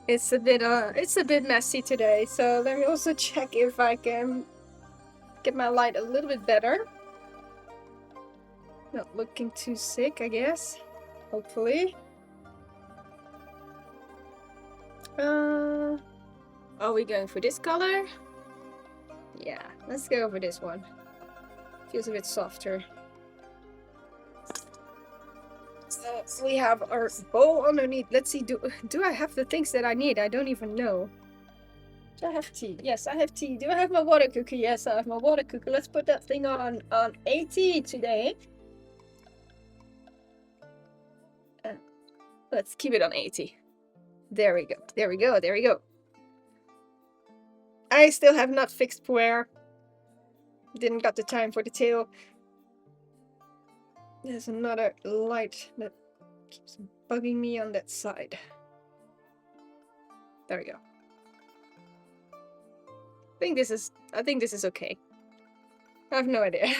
It's a bit messy today, so let me also check if I can get my light a little bit better. Not looking too sick, I guess. Hopefully. Are we going for this color? Yeah, let's go over this one. Feels a bit softer. So we have our bowl underneath. Let's see, do I have the things that I need? I don't even know. Do I have tea? Yes, I have tea. Do I have my water cooker? Yes, I have my water cooker. Let's put that thing on 80 today. Let's keep it on 80. There we go. There we go. There we go. I still have not fixed ware. Didn't got the time for the tail. There's another light that keeps bugging me on that side. There we go. I think this is okay. I have no idea.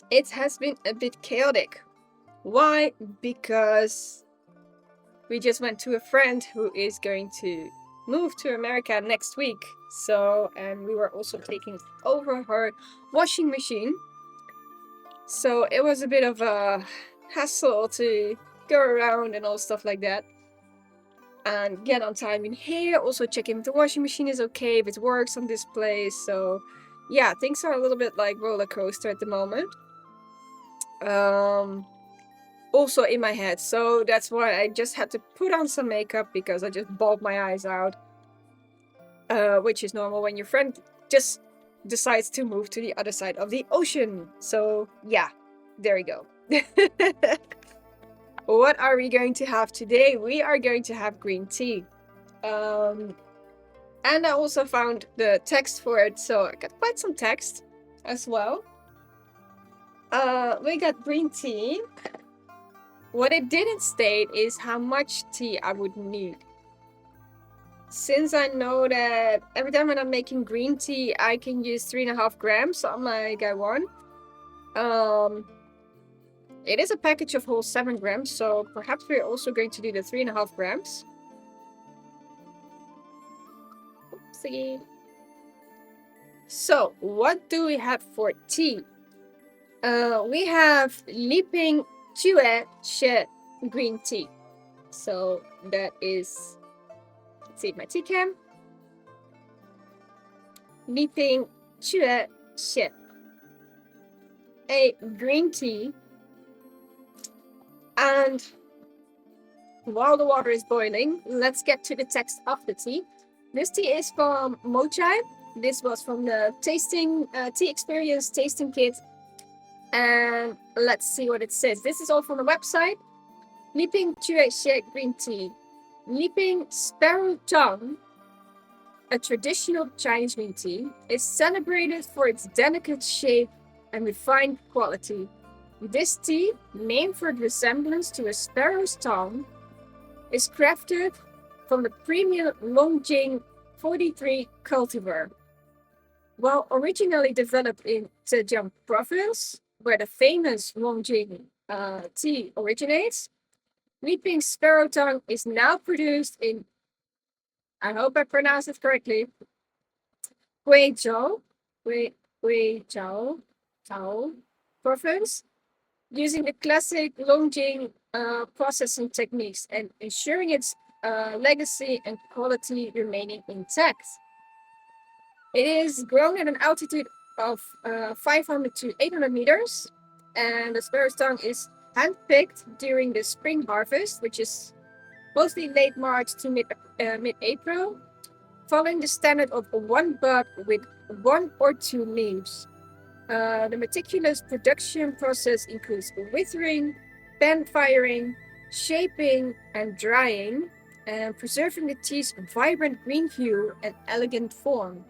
It has been a bit chaotic. Why? Because we just went to a friend who is going to move to America next week. So, and we were also taking over her washing machine. So it was a bit of a hassle to go around and all stuff like that. And get on time in here. Also checking if the washing machine is okay, if it works on this place. So yeah, things are a little bit like roller coaster at the moment. Also in my head. So that's why I just had to put on some makeup because I just bawled my eyes out. Which is normal when your friend just decides to move to the other side of the ocean. So yeah, there we go. What are we going to have today? We are going to have green tea. And I also found the text for it, so I got quite some text as well. We got green tea. What it didn't state is how much tea I would need. Since I know that every time when I'm making green tea, I can use 3.5 grams on my gaiwan. It is a package of whole 7 grams, so perhaps we're also going to do the 3.5 grams. Oopsie. So, what do we have for tea? We have Xue Ya green tea. So that is, let's see my tea cam. Xue Ya, a green tea. And while the water is boiling, let's get to the text of the tea. This tea is from Moychay. This was from the tasting tea experience tasting kit. And let's see what it says. This is all from the website. Xue Ya green tea. Leaping Sparrow Tongue, a traditional Chinese green tea, is celebrated for its delicate shape and refined quality. This tea, named for its resemblance to a sparrow's tongue, is crafted from the premium Longjing 43 cultivar. While originally developed in Zhejiang province, where the famous Longjing tea originates, Leaping Sparrow Tongue is now produced in, I hope I pronounced it correctly, Guizhou province, using the classic Longjing processing techniques and ensuring its legacy and quality remaining intact. It is grown at an altitude of 500 to 800 meters, and the sparrow's tongue is handpicked during the spring harvest, which is mostly late March to mid-April, following the standard of one bud with 1 or 2 leaves. The meticulous production process includes withering, pan firing, shaping, and drying, and preserving the tea's vibrant green hue and elegant form.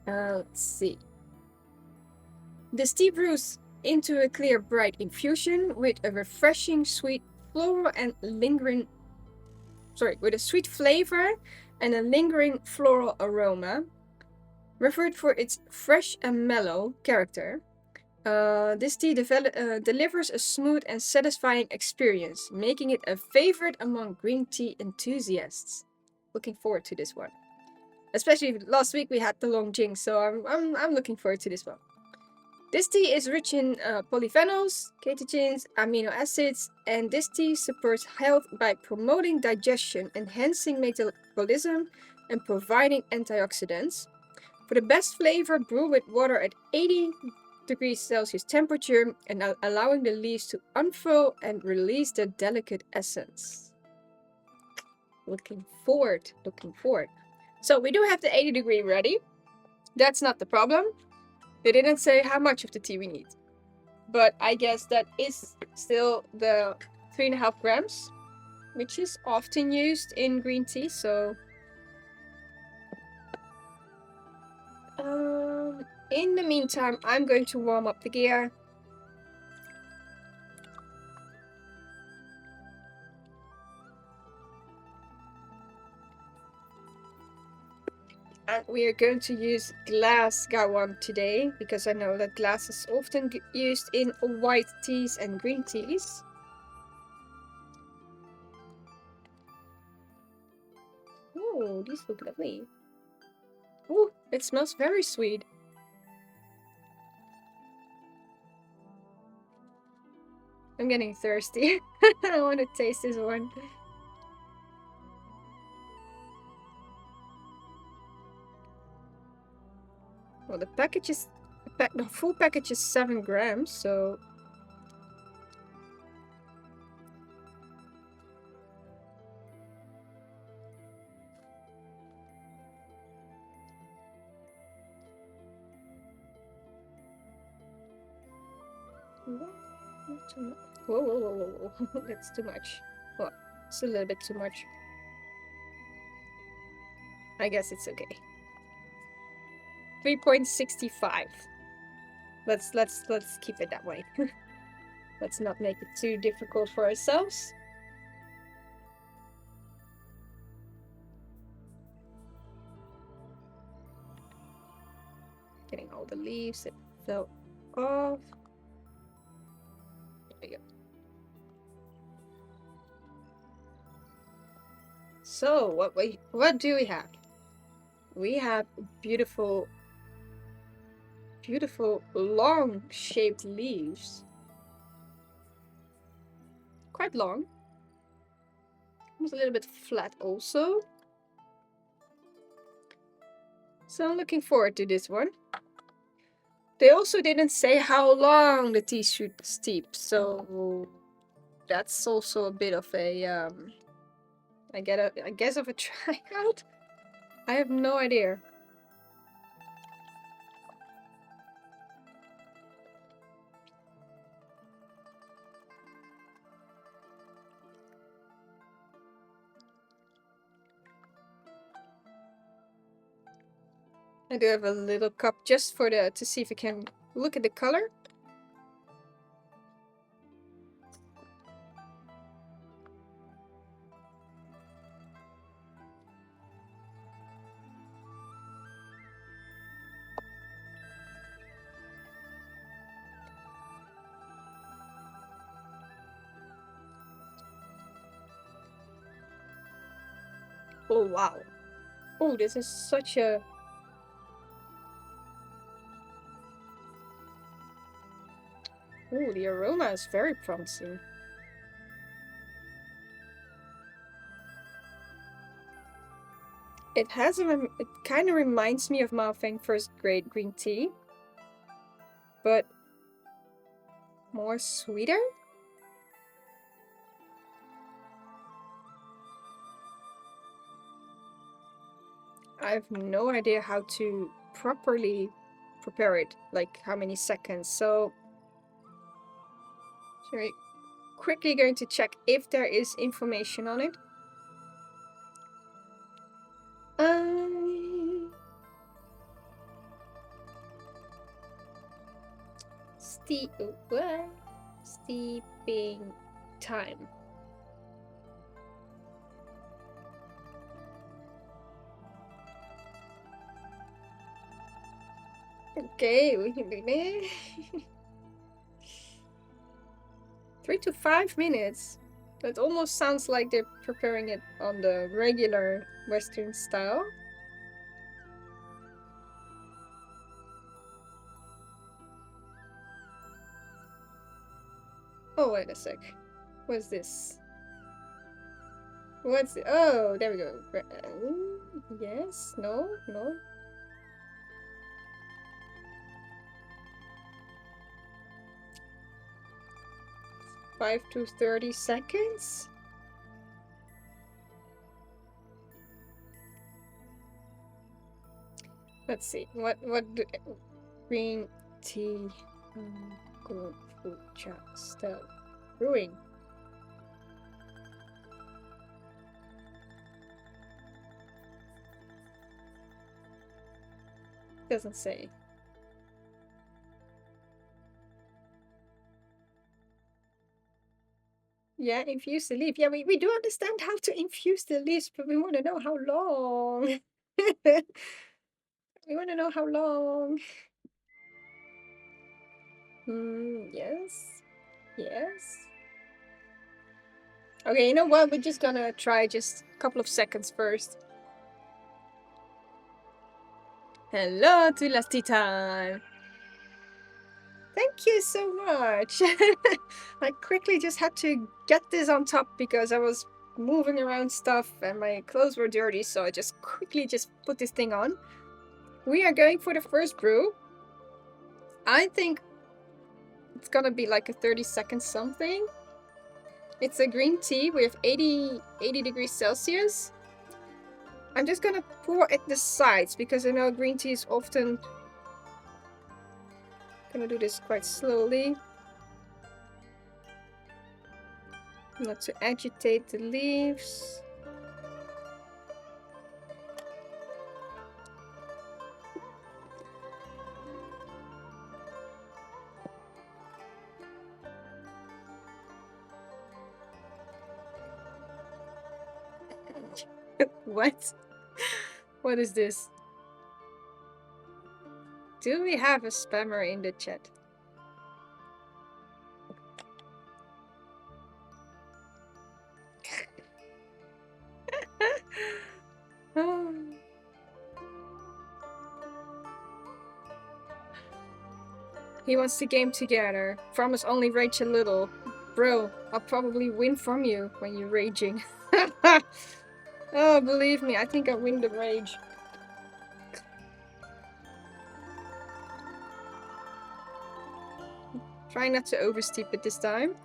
Let's see. This tea brews into a clear, bright infusion with a refreshing, sweet floral and lingering. With a sweet flavor and a lingering floral aroma. Referred for its fresh and mellow character, This tea delivers a smooth and satisfying experience, making it a favorite among green tea enthusiasts. Looking forward to this one. Especially last week we had the Longjing, so I'm looking forward to this one. This tea is rich in polyphenols, catechins, amino acids, and this tea supports health by promoting digestion, enhancing metabolism, and providing antioxidants. For the best flavor, brew with water at 80 degrees Celsius temperature and allowing the leaves to unfurl and release their delicate essence. Looking forward. So we do have the 80-degree ready. That's not the problem. They didn't say how much of the tea we need. But I guess that is still the 3.5 grams, which is often used in green tea, so... in the meantime, I'm going to warm up the gear. And we are going to use glass gaiwan today, because I know that glass is often used in white teas and green teas. Oh, these look lovely. Oh, it smells very sweet. I'm getting thirsty. I want to taste this one. Well, the package is... the full package is 7 grams, so... Not too much. Whoa. That's too much. Well, it's a little bit too much. I guess it's okay. 3.65. Let's keep it that way. Let's not make it too difficult for ourselves. Getting all the leaves that fell off. There we go. So what do we have? We have beautiful long shaped leaves. Quite long. Almost a little bit flat also. So I'm looking forward to this one. They also didn't say how long the tea should steep, so that's also a bit of a I guess of a tryout. I have no idea. I do have a little cup just for to see if I can look at the color. Oh wow. Oh, this is such a... Oh, the aroma is very promising. It kind of reminds me of Maofeng first grade green tea, but more sweeter. I have no idea how to properly prepare it, like how many seconds. So we're quickly going to check if there is information on it. Steeping time. Okay, we can do that. 3 to 5 minutes. That almost sounds like they're preparing it on the regular Western style. Oh, wait a sec. What's this? What's it? Oh, there we go. Yes, no, no. 5 to 30 seconds? Let's see. What do green tea kombucha style brewing? Doesn't say. Yeah, infuse the leaf. Yeah, we do understand how to infuse the leaves, but we want to know how long. We want to know how long. Yes. Yes. Okay, you know what? We're just gonna try just a couple of seconds first. Hello to last tea time. Thank you so much. I quickly just had to get this on top because I was moving around stuff and my clothes were dirty, so I just quickly just put this thing on. We are going for the first brew. I think it's gonna be like a 30-second something. It's a green tea with 80 degrees Celsius. I'm just gonna pour at the sides because I know green tea is often... Gonna do this quite slowly. Not to agitate the leaves. What? What is this? Do we have a spammer in the chat? Oh. He wants to game together. Promise only rage a little. Bro, I'll probably win from you when you're raging. Oh, believe me, I think I win the rage. Try not to oversteep it this time.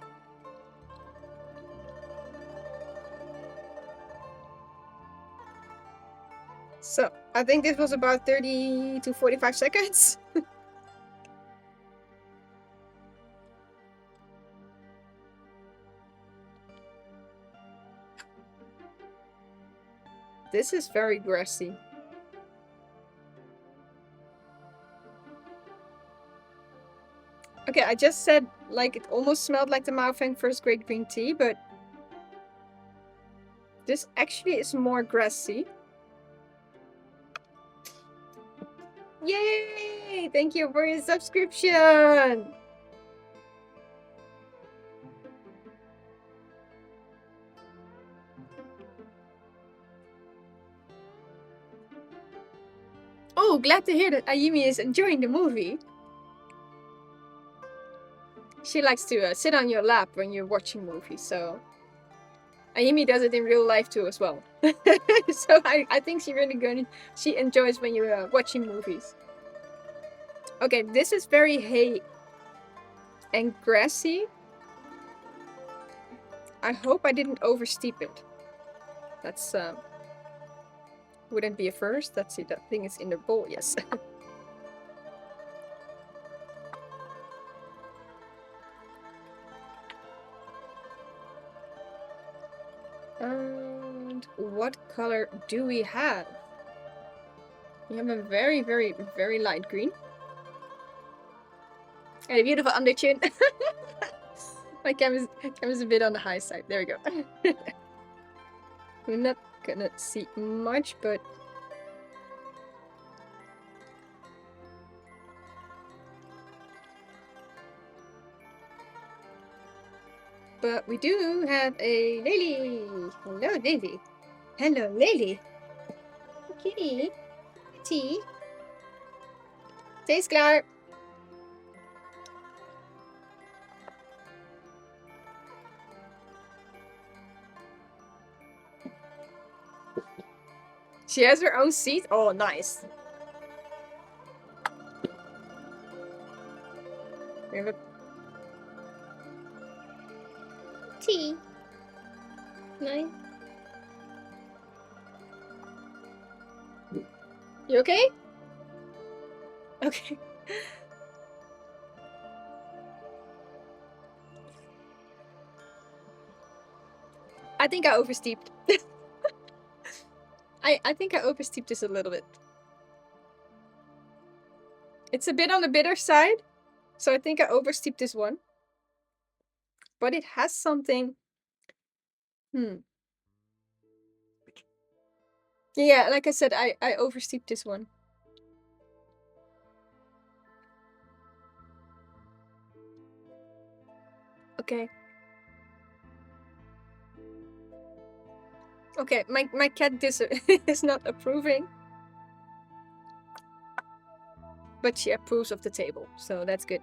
So, I think this was about 30 to 45 seconds. This is very grassy. Okay, I just said like it almost smelled like the Maofeng first grade green tea, but this actually is more grassy. Yay! Thank you for your subscription! Oh, glad to hear that Aimi is enjoying the movie. She likes to sit on your lap when you're watching movies, so... Aimi does it in real life too as well. So I think she enjoys when you're watching movies. Okay, this is very hay and grassy. I hope I didn't oversteep it. That's wouldn't be a first. Let's see, that thing is in the bowl, yes. And what color do we have? We have a very, very, very light green. And a beautiful undertune. My camera's a bit on the high side. There we go. We're not gonna see much, but... but we do have a Lily. Hello, Lily. Hello, Lily. Kitty. Tea. Thee is klaar. She has her own seat. Oh, nice. We have a tea. Nice. You okay? Okay. I think I oversteeped. I think I oversteeped this a little bit. It's a bit on the bitter side, so I think I oversteeped this one. But it has something. Yeah, like I said, I oversteeped this one. Okay. Okay, my cat is not approving. But she approves of the table, so that's good.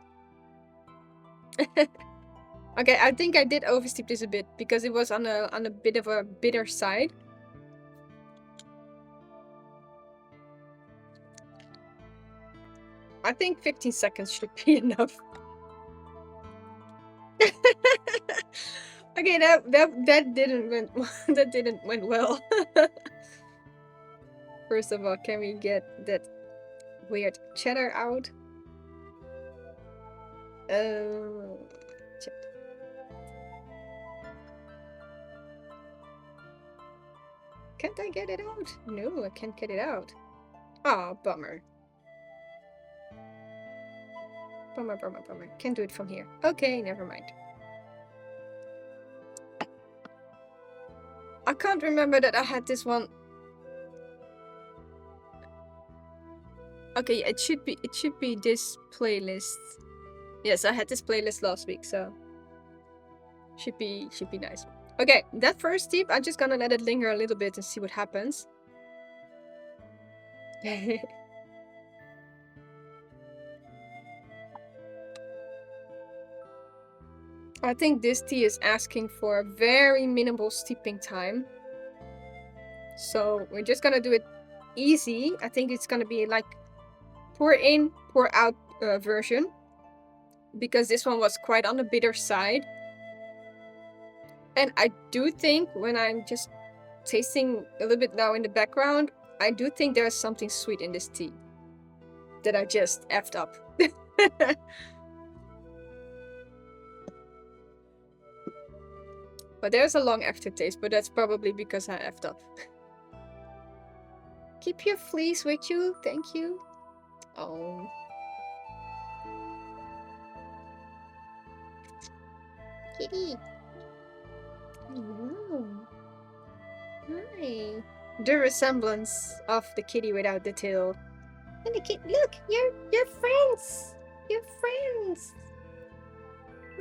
Okay, I think I did oversteep this a bit because it was on a bit of a bitter side. I think 15 seconds should be enough. Okay, that didn't went well. First of all, can we get that weird cheddar out? Can't I get it out? No, I can't get it out. Ah, bummer. Bummer. Can't do it from here. Okay, never mind. I can't remember that I had this one. Okay, it should be this playlist. Yes, I had this playlist last week, so should be nice. Okay, that first steep, I'm just gonna let it linger a little bit and see what happens. I think this tea is asking for a very minimal steeping time. So we're just gonna do it easy. I think it's gonna be like pour in, pour out version. Because this one was quite on the bitter side. And I do think when I'm just tasting a little bit now in the background, I do think there's something sweet in this tea. That I just effed up. But there's a long aftertaste, but that's probably because I effed up. Keep your fleece with you, thank you. Oh. Kitty. Oh. Hi. The resemblance of the kitty without the tail. And the kid, look, you're friends. You're friends.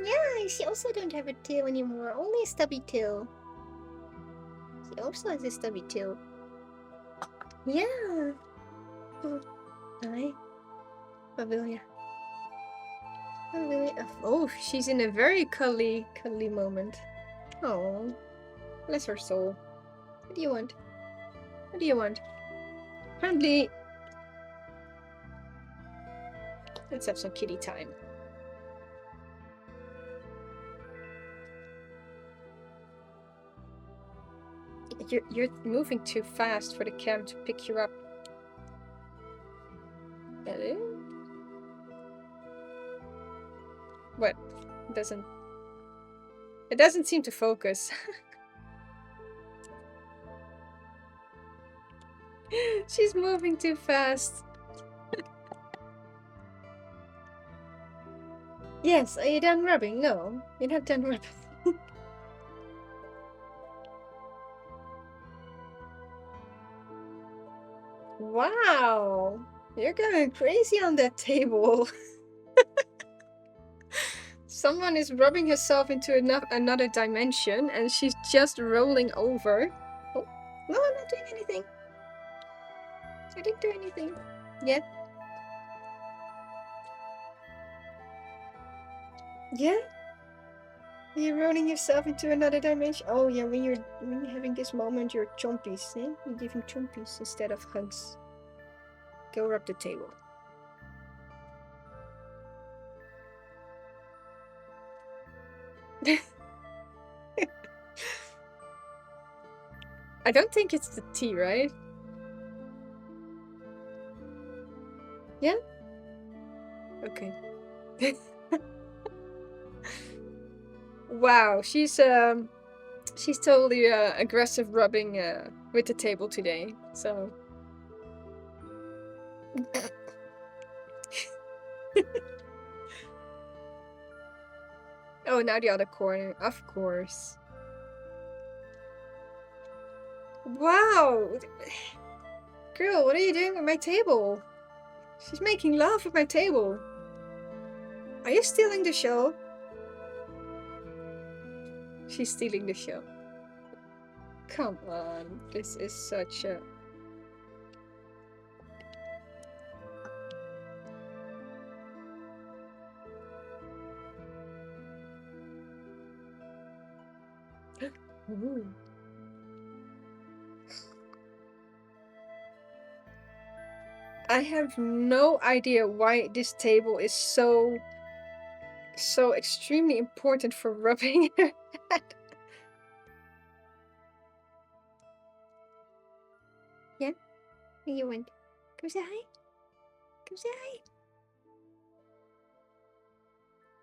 Yeah, she also don't have a tail anymore, only a stubby tail. She also has a stubby tail. Yeah. Oh, hi. Pavilion. Oh, she's in a very cuddly moment. Oh, bless her soul. What do you want? What do you want? Apparently, let's have some kitty time. You're moving too fast for the cam to pick you up. Hello? What? It doesn't seem to focus. She's moving too fast. Yes, are you done rubbing? No, you're not done rubbing. Wow, you're going crazy on that table. Someone is rubbing herself into another dimension and she's just rolling over. Oh, no, I'm not doing anything. I didn't do anything yet. Yeah? You're rolling yourself into another dimension. Oh yeah, when you're having this moment, you're chompies, eh? You're giving chompies instead of hugs. Go rub the table. I don't think it's the tea, right? Yeah? Okay. Wow, she's totally aggressive rubbing with the table today. So oh, now the other corner, of course. Wow! Girl, what are you doing with my table? She's making love with my table. Are you stealing the show? She's stealing the show. Come on, this is such a... Ooh. I have no idea why this table is so extremely important for rubbing her head. Yeah? Where you went? Come say hi. Come say hi.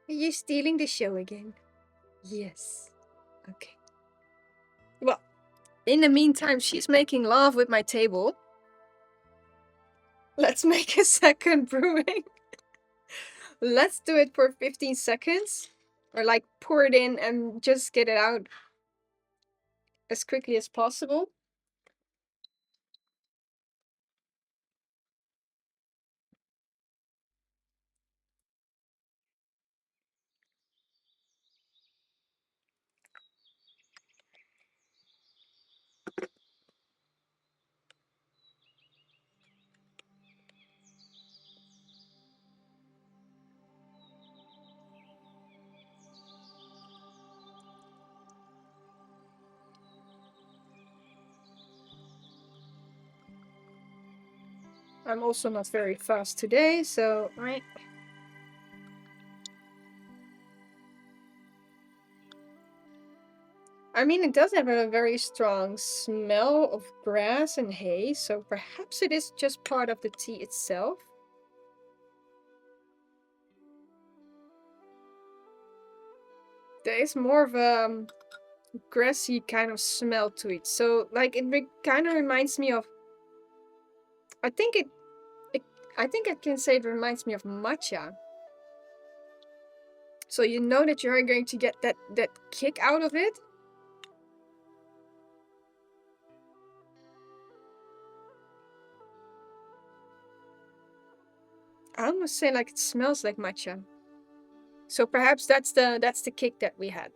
Are you stealing the show again? Yes. Okay. Well, in the meantime, she's making love with my table. Let's make a second brewing. Let's do it for 15 seconds. Or like pour it in and just get it out as quickly as possible. I'm also not very fast today, so right. I mean, it does have a very strong smell of grass and hay, so perhaps it is just part of the tea itself. There is more of a grassy kind of smell to it, so like it kind of reminds me of... I think I think I can say it reminds me of matcha. So you know that you're going to get that kick out of it. I almost say like it smells like matcha. So perhaps that's the kick that we had.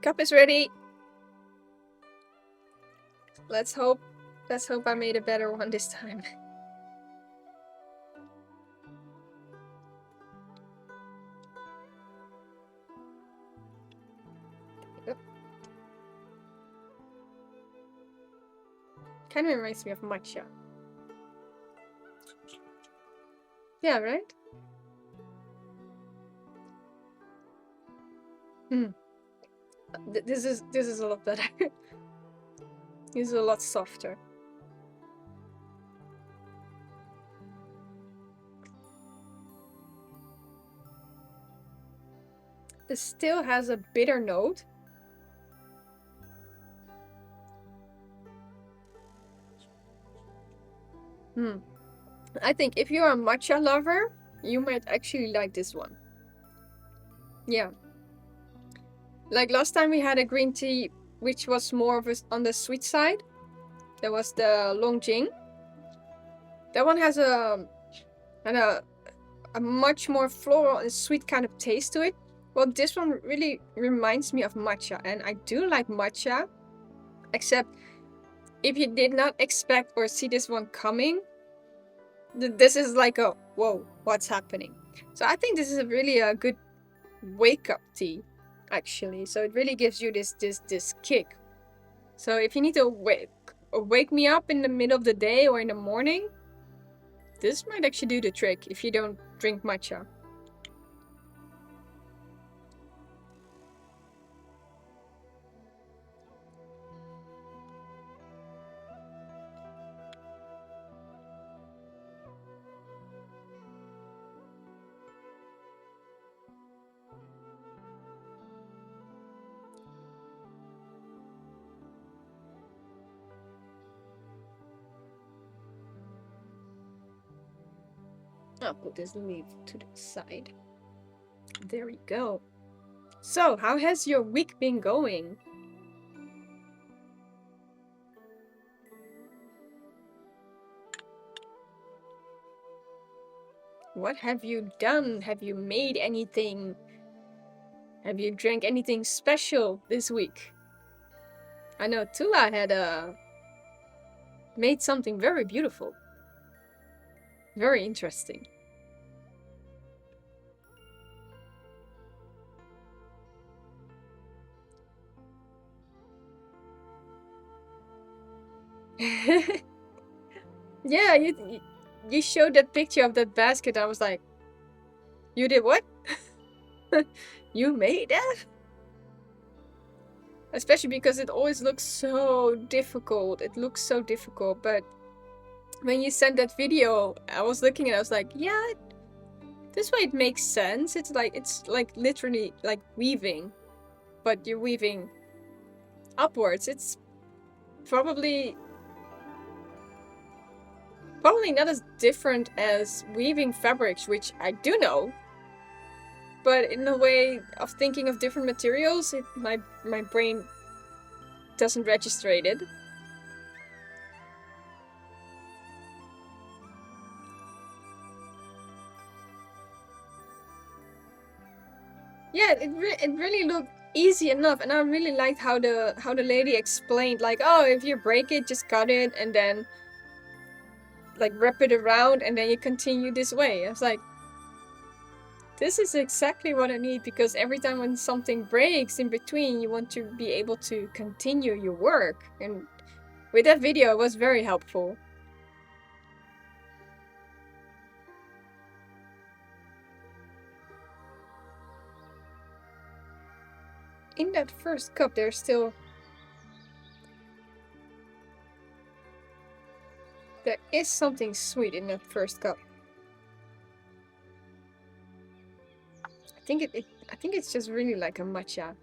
Cup is ready. Let's hope I made a better one this time. Kind of reminds me of matcha. Yeah, right? This is a lot better. This is a lot softer. It still has a bitter note. I think if you're a matcha lover, you might actually like this one. Yeah. Like last time we had a green tea, which was more of on the sweet side. There was the Longjing. That one has a a much more floral and sweet kind of taste to it. Well, this one really reminds me of matcha, and I do like matcha, except if you did not expect or see this one coming, this is like a, whoa, what's happening? So I think this is really a good wake-up tea, actually. So it really gives you this kick. So if you need to wake me up in the middle of the day or in the morning, this might actually do the trick if you don't drink matcha. I'll put this leaf to the side. There we go. So, how has your week been going? What have you done? Have you made anything? Have you drank anything special this week? I know Tula had made something very beautiful. Very interesting. Yeah, you showed that picture of that basket. I was like, you did what? You made that? Especially because it always looks so difficult. It looks so difficult, but when you sent that video, I was looking and I was like, yeah, this way it makes sense. It's like literally like weaving, but you're weaving upwards. It's probably not as different as weaving fabrics, which I do know. But in a way of thinking of different materials, my brain doesn't register it. Yeah, it really looked easy enough, and I really liked how the lady explained, like, oh, if you break it, just cut it and then like wrap it around and then you continue this way. I was like, this is exactly what I need, because every time when something breaks in between, you want to be able to continue your work. And with that video, it was very helpful. In that first cup, there's still... There is something sweet in that first cup. I think it's just really like a matcha.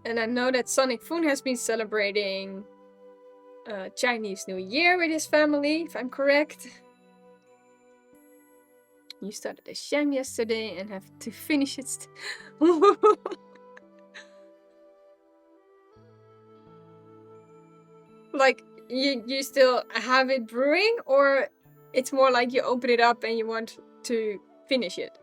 And I know that Sonic Foon has been celebrating Chinese New Year with his family, if I'm correct. You started a sham yesterday and have to finish it. Like, you still have it brewing, or it's more like you open it up and you want to finish it?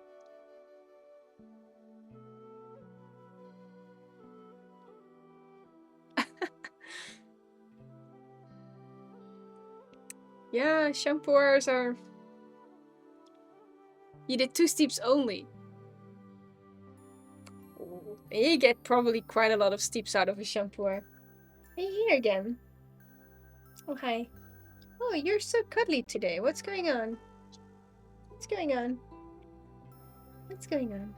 Yeah, shampooers are... You did 2 steeps only. You get probably quite a lot of steeps out of a shampooer. Hey, here again. Oh, hi. Oh, you're so cuddly today. What's going on? What's going on? What's going on?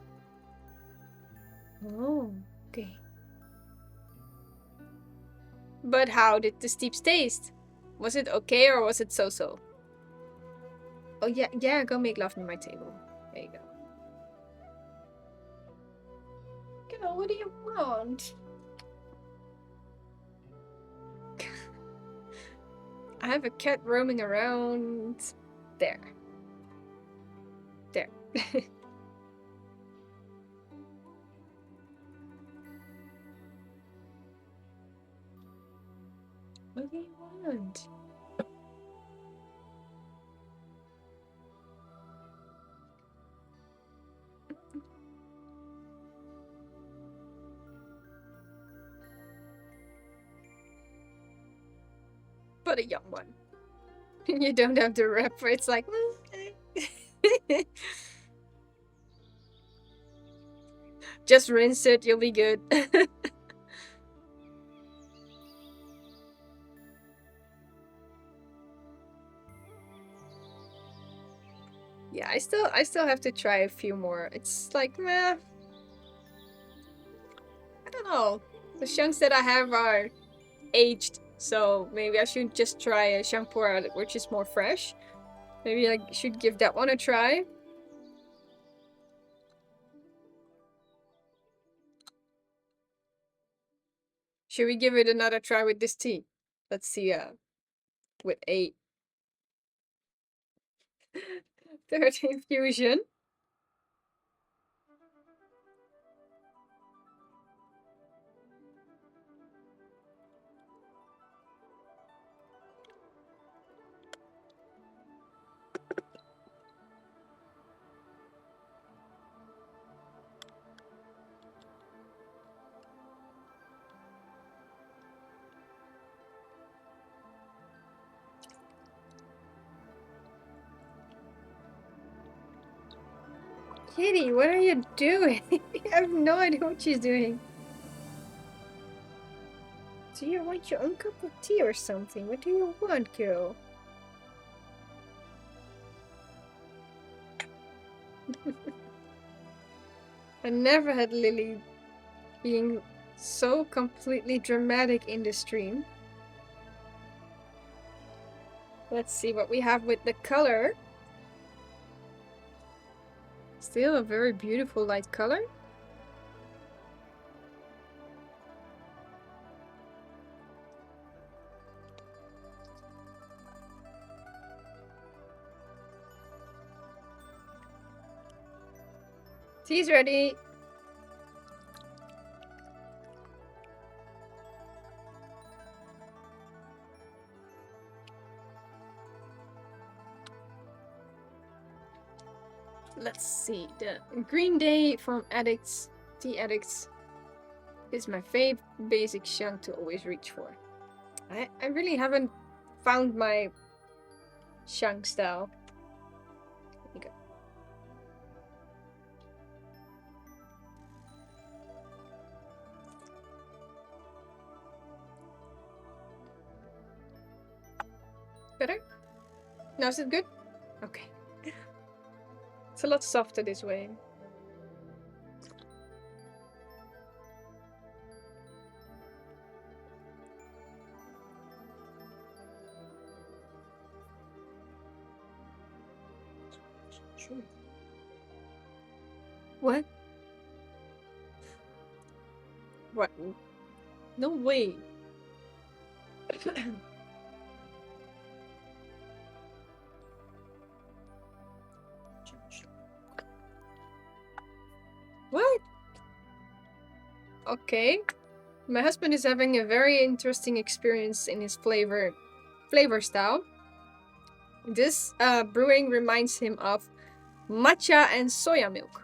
Oh, okay. But how did the steeps taste? Was it okay or was it so-so? Oh, yeah, go make love near my table. There you go. Go, what do you want? I have a cat roaming around. There. There. What do you want? But a young one. You don't have to wrap for it's like just rinse it, you'll be good. Yeah, I still have to try a few more. It's like meh. I don't know. The chunks that I have are aged, so maybe I should just try a shampoo which is more fresh. Maybe I should give that one a try. Should we give it another try with this tea? Let's see, with a third infusion. Kitty, what are you doing? I have no idea what she's doing. Do you want your own cup of tea or something? What do you want, girl? I never had Lilly being so completely dramatic in the stream. Let's see what we have with the color. Still a very beautiful light color. Tea's ready. Let's see. The Green Day from Addicts, Tea Addicts, is my fave basic chunk to always reach for. I really haven't found my chunk style. There you go. Better? Now is it good? Okay. It's a lot softer this way. What? What? No way. What? Okay. My husband is having a very interesting experience in his flavor style. This brewing reminds him of matcha and soya milk.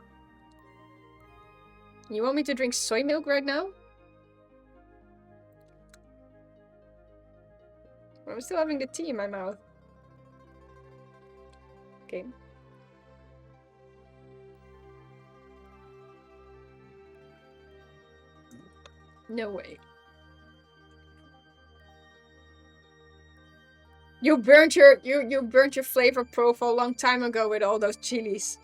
You want me to drink soy milk right now? I'm still having the tea in my mouth. Okay. No way. You burnt your you burnt your flavor profile a long time ago with all those chilies.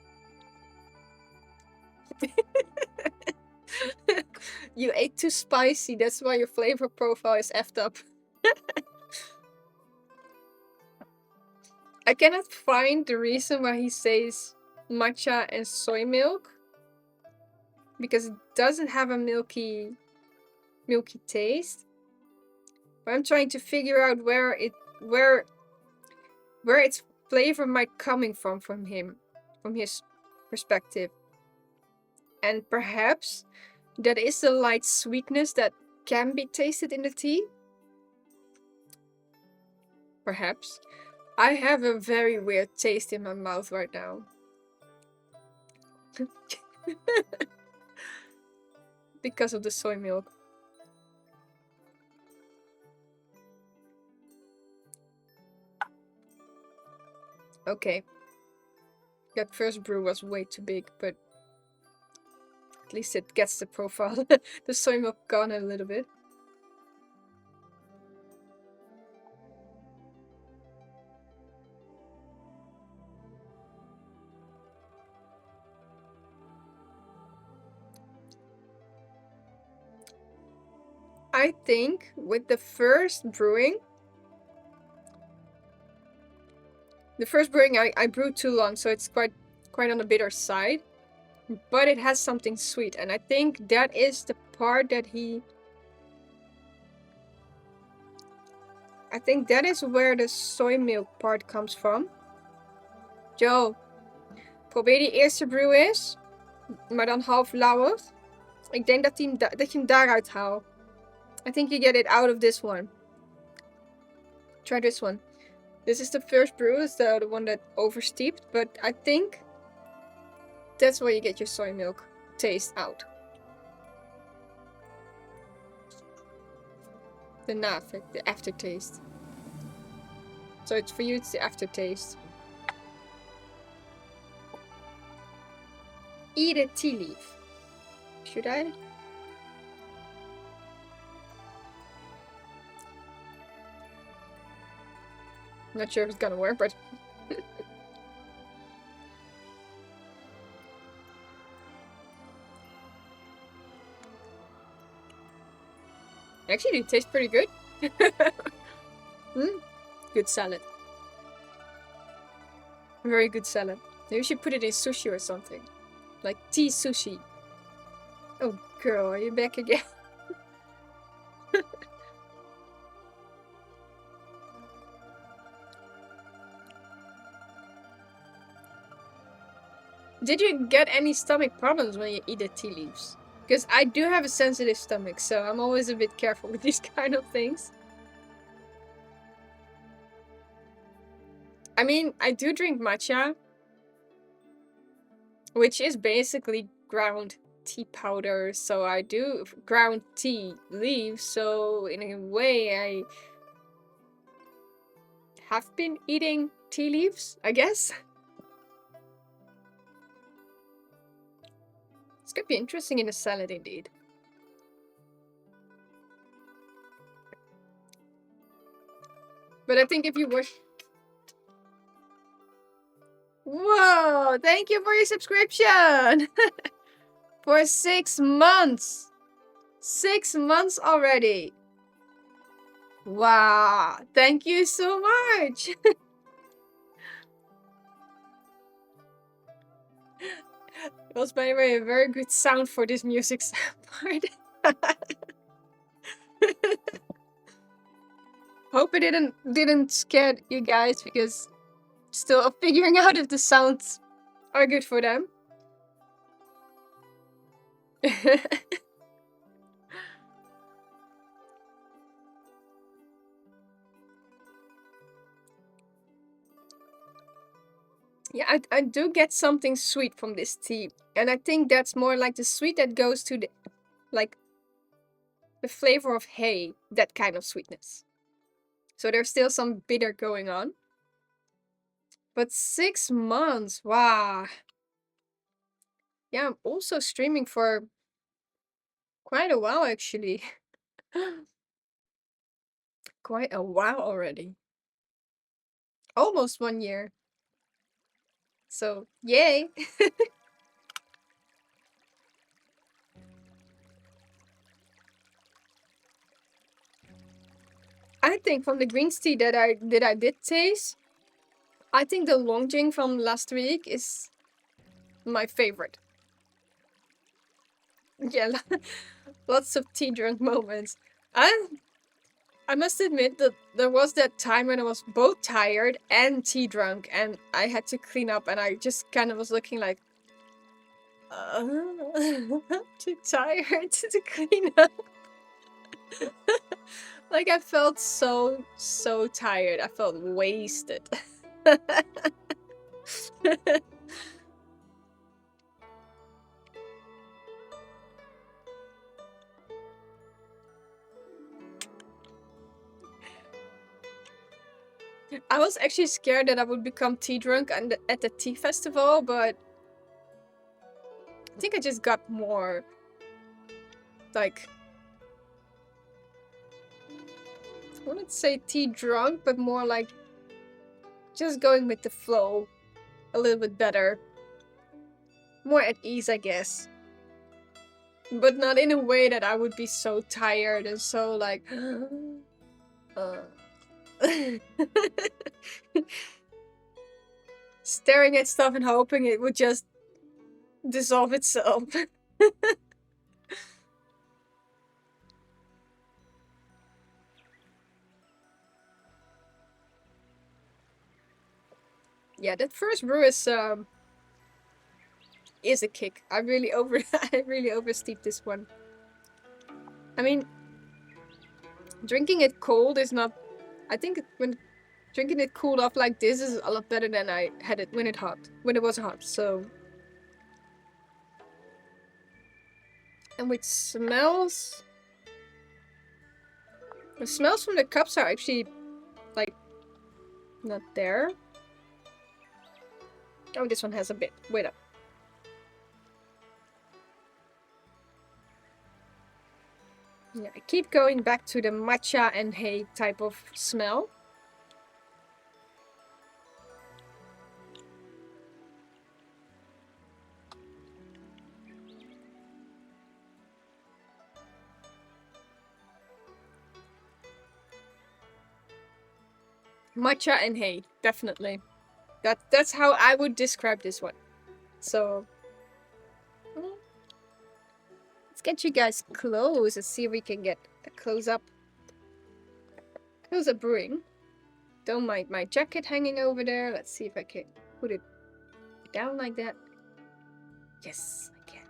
You ate too spicy, that's why your flavor profile is effed up. I cannot find the reason why he says matcha and soy milk. Because it doesn't have a milky taste. But I'm trying to figure out where it where its flavor might coming from him, from his perspective. And perhaps that is the light sweetness that can be tasted in the tea. Perhaps. I have a very weird taste in my mouth right now. Because of the soy milk. Okay. That first brew was way too big, but at least it gets the profile. The soy milk gone a little bit. I think with the first brewing, I brewed too long, so it's quite on the bitter side. But it has something sweet, and I think that is the part that I think that is where the soy milk part comes from. Joe, probeer die eerste brew eens, maar dan half lauwig. Ik denk dat je hem daaruit haalt. I think you get it out of this one. Try this one. This is the first brew, it's the one that oversteeped, but I think that's where you get your soy milk taste out. The na-effect, the aftertaste. So it's for you, it's the aftertaste. Eat a tea leaf. Should I? I'm not sure if it's gonna work, but actually it tastes pretty good. Good salad. Very good salad. Maybe we should put it in sushi or something. Like tea sushi. Oh girl, are you back again? Did you get any stomach problems when you eat the tea leaves? Because I do have a sensitive stomach, so I'm always a bit careful with these kind of things. I mean, I do drink matcha, which is basically ground tea powder, so I do ground tea leaves, so in a way I have been eating tea leaves, I guess. This could be interesting in a salad indeed. But I think if you were... Whoa! Thank you for your subscription! For 6 months! 6 months already! Wow! Thank you so much! It was, by the way, a very good sound for this music part. Hope it didn't scare you guys, because still figuring out if the sounds are good for them. Yeah, I do get something sweet from this tea, and I think that's more like the sweet that goes to the, like, the flavor of hay, that kind of sweetness. So there's still some bitter going on. But 6 months, wow. Yeah, I'm also streaming for quite a while, actually. Quite a while already. Almost 1 year. So, yay! I think from the green tea that I did taste, I think the Longjing from last week is my favorite. Yeah, lots of tea drunk moments. I must admit that there was that time when I was both tired and tea drunk, and I had to clean up, and I just kind of was looking like, too tired to clean up. Like, I felt so tired. I felt wasted. I was actually scared that I would become tea drunk at the tea festival, but I think I just got more, like, I wouldn't say tea drunk, but more like just going with the flow a little bit better. More at ease, I guess. But not in a way that I would be so tired and so like... staring at stuff and hoping it would just dissolve itself. Yeah, that first brew is a kick. I really oversteeped this one. I mean, drinking it cold is not... I think when drinking it cooled off like this is a lot better than I had it when it was hot, so... And with smells... The smells from the cups are actually, like, not there. Oh, this one has a bit. Wait up. Yeah, I keep going back to the matcha and hay type of smell. Matcha and hay, definitely. That's how I would describe this one. So let's get you guys close and see if we can get a close-up brewing. Don't mind my jacket hanging over there. Let's see if I can put it down like that. Yes, I can.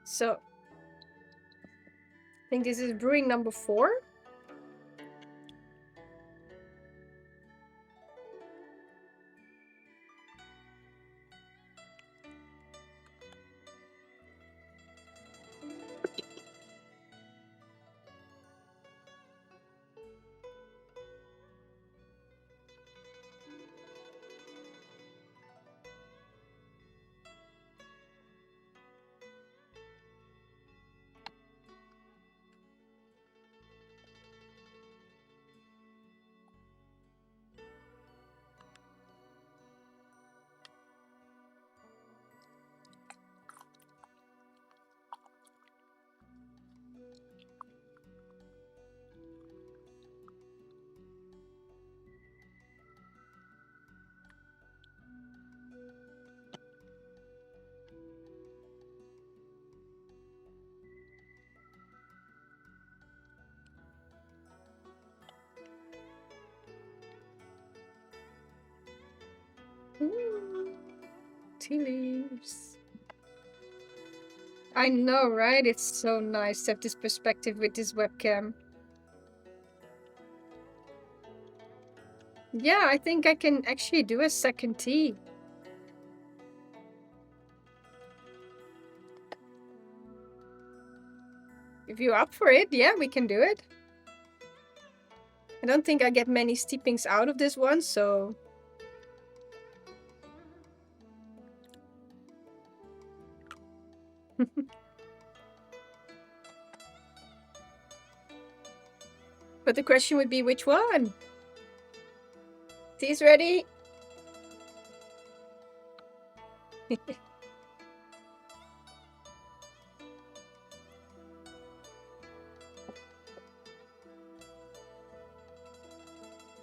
So I think this is brewing number 4. Tea leaves. I know, right? It's so nice to have this perspective with this webcam. Yeah, I think I can actually do a second tea. If you're up for it, yeah, we can do it. I don't think I get many steepings out of this one, so... But the question would be, which one? Tea's ready?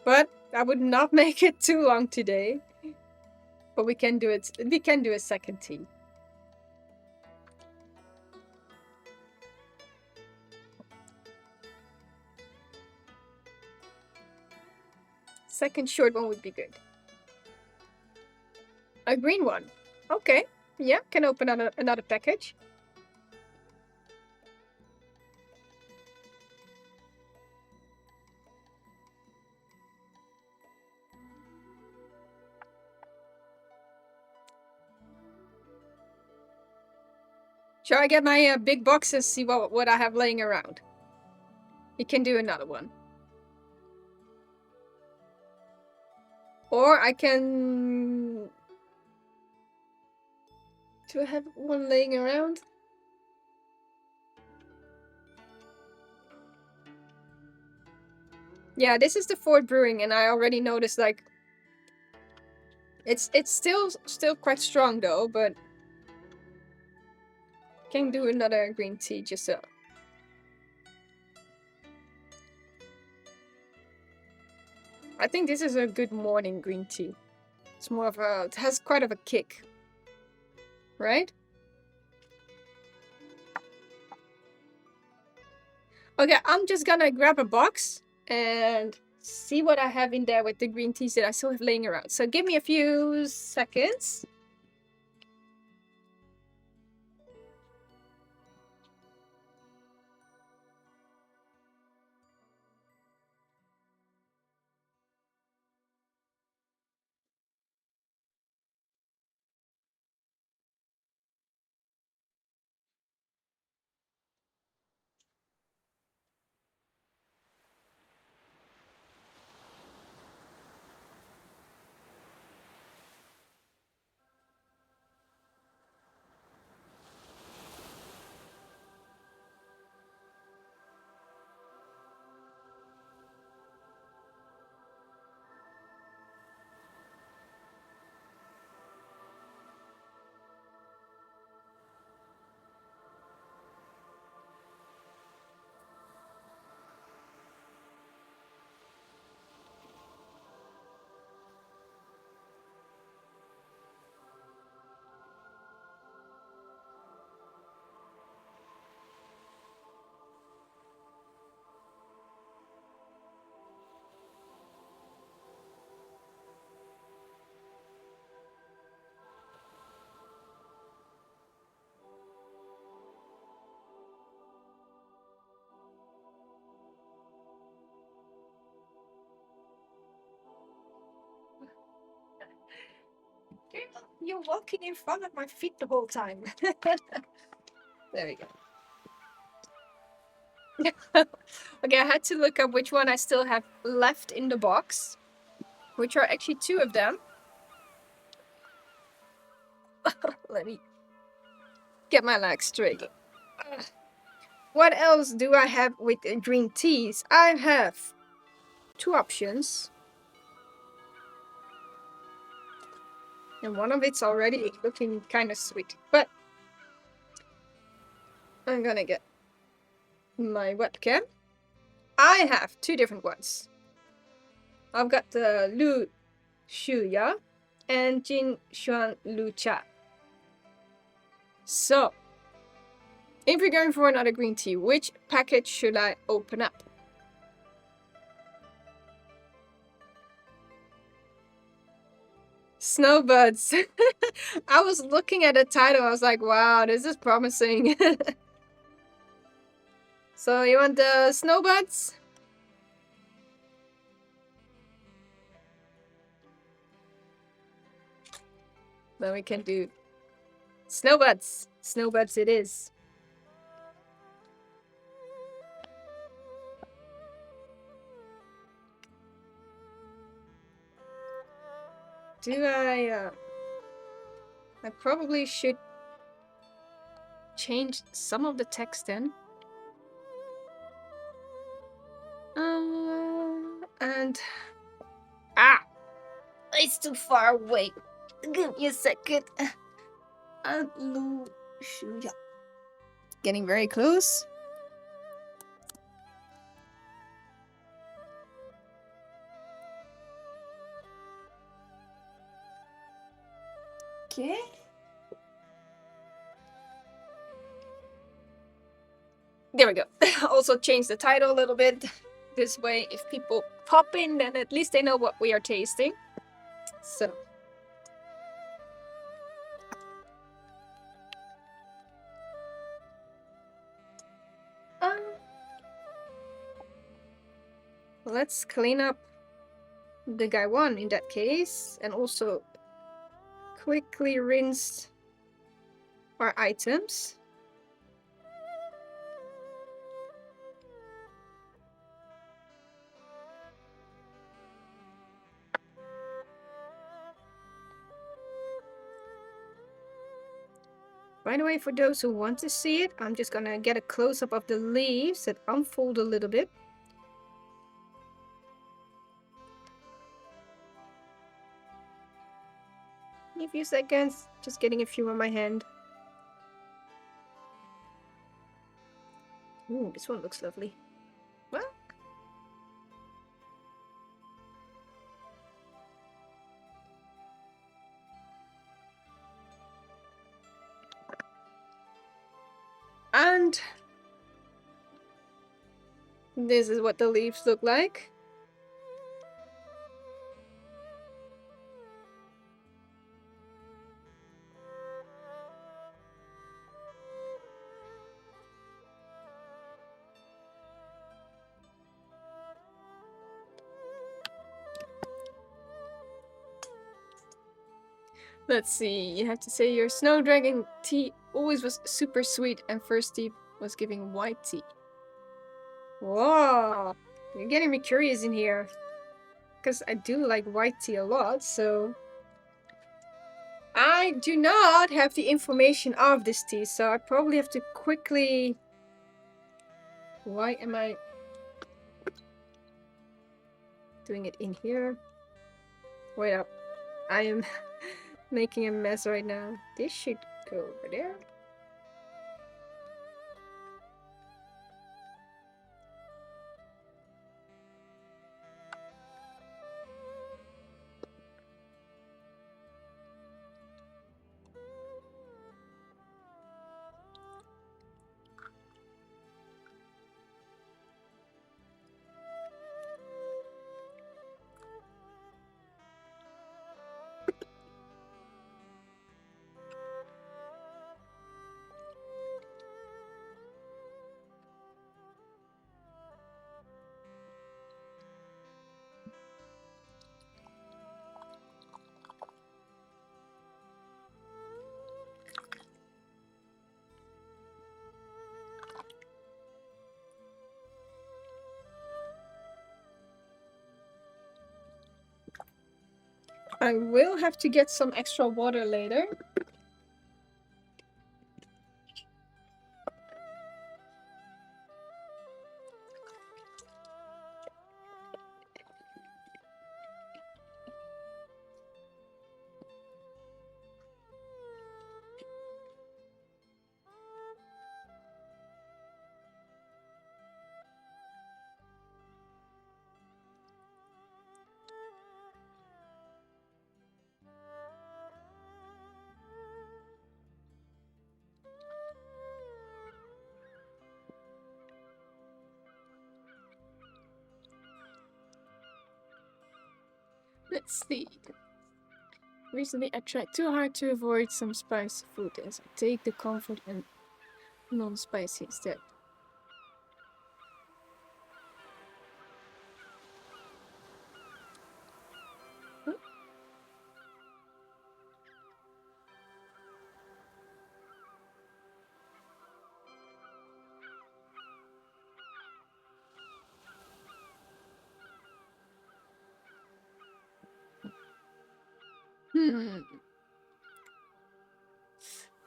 But I would not make it too long today. But we can do it. We can do a second tea. Second short one would be good. A green one. Okay. Yeah, can open another package. Shall I get my big box and see what I have laying around? You can do another one. Or I can... Do I have one laying around? Yeah, this is the Ford Brewing, and I already noticed, like... It's still quite strong, though, but... Can do another green tea, just so... I think this is a good morning green tea. It's more of a... It has quite of a kick. Right? Okay, I'm just gonna grab a box and see what I have in there with the green teas that I still have laying around. So give me a few seconds. You're walking in front of my feet the whole time. There we go. Okay, I had to look up which one I still have left in the box, which are actually two of them. Let me get my legs straight. What else do I have with green teas? I have two options. And one of it's already looking kind of sweet. But I'm gonna get my webcam. I have two different ones. I've got the Xue Ya and Jin Xuan Lu Cha. So, if you're going for another green tea, which package should I open up? Snowbuds. I was looking at the title, I was like, wow, this is promising. So you want the snowbuds? Then we can do snowbuds. Snowbuds it is. Do I probably should change some of the text then. And it's too far away. Give me a second. Getting very close. Okay. There we go. Also change the title a little bit. This way, if people pop in, then at least they know what we are tasting. So. Let's clean up the gaiwan in that case, and also quickly rinse our items. By the way, for those who want to see it, I'm just gonna get a close-up of the leaves that unfold a little bit. In a few seconds, just getting a few on my hand. Ooh, this one looks lovely. Well, and this is what the leaves look like. Let's see, you have to say your snow dragon tea always was super sweet and first tea was giving white tea. Whoa, you're getting me curious in here. Because I do like white tea a lot, so... I do not have the information of this tea, so I probably have to quickly... Why am I doing it in here? Wait up. I am making a mess right now. This should go over there. I will have to get some extra water later. Let's see. Recently, I tried too hard to avoid some spicy food as I take the comfort and non-spicy instead.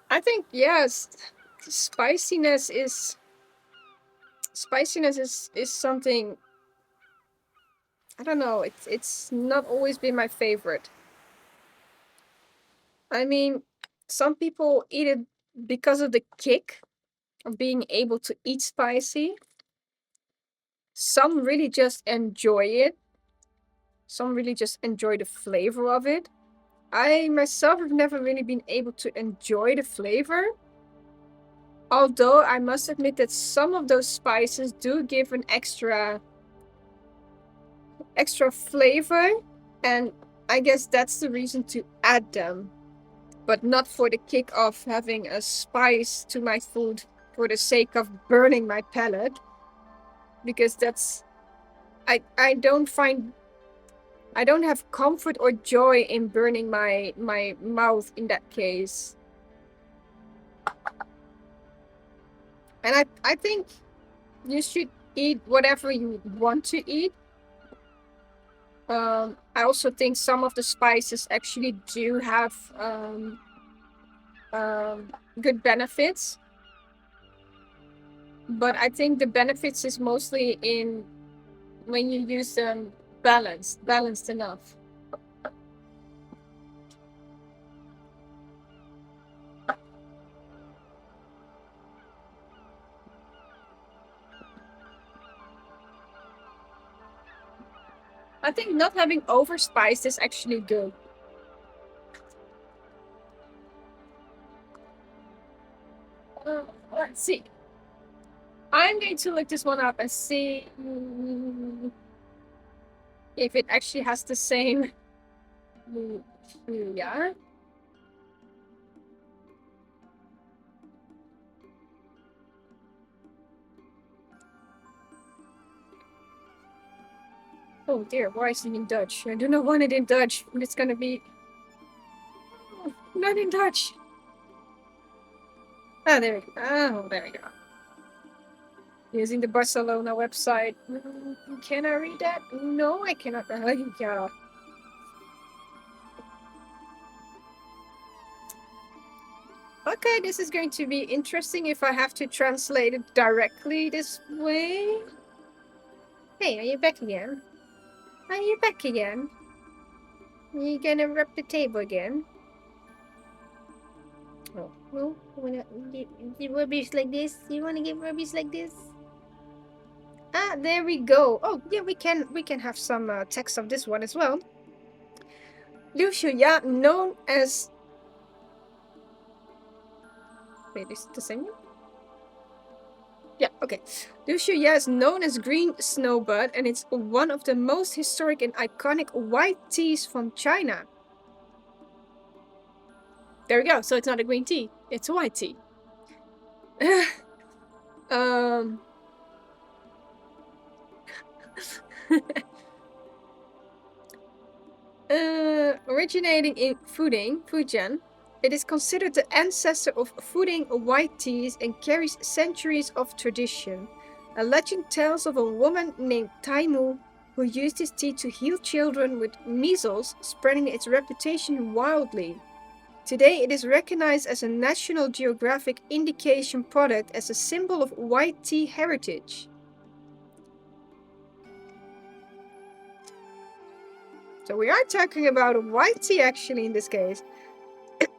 I think yes, spiciness is something, I don't know, it's not always been my favorite. I mean, some people eat it because of the kick of being able to eat spicy. Some really just enjoy it. Some really just enjoy the flavor of it. I myself have never really been able to enjoy the flavor. Although I must admit that some of those spices do give an extra extra flavor, and I guess that's the reason to add them, but not for the kick of having a spice to my food for the sake of burning my palate, because that's I don't have comfort or joy in burning my mouth in that case. And I think you should eat whatever you want to eat. I also think some of the spices actually do have good benefits. But I think the benefits is mostly in when you use them balanced enough. I think not having overspiced is actually good. Let's see. I'm going to look this one up and see if it actually has the same. Yeah. Oh dear, why is it in Dutch? I do not want it in Dutch. It's gonna be not in Dutch. Ah, there we go. Oh, there we go. Using the Barcelona website. Can I read that? No, I cannot. Yeah. Okay, this is going to be interesting if I have to translate it directly this way. Hey, are you back again? Are you back again? Are you gonna rub the table again? Oh, well, wanna get rubbish like this? You wanna get rubbish like this? Ah, there we go. Oh, yeah, we can have some text of this one as well. Xue Ya, known as... Wait, is it the same one? Yeah, okay. Xue Ya is known as green snowbud, and it's one of the most historic and iconic white teas from China. There we go. So it's not a green tea; it's a white tea. Originating in Fujian, it is considered the ancestor of fooding white teas and carries centuries of tradition. A legend tells of a woman named Taimu who used this tea to heal children with measles, spreading its reputation wildly. Today, it is recognized as a National Geographic indication product as a symbol of white tea heritage. So we are talking about white tea actually in this case.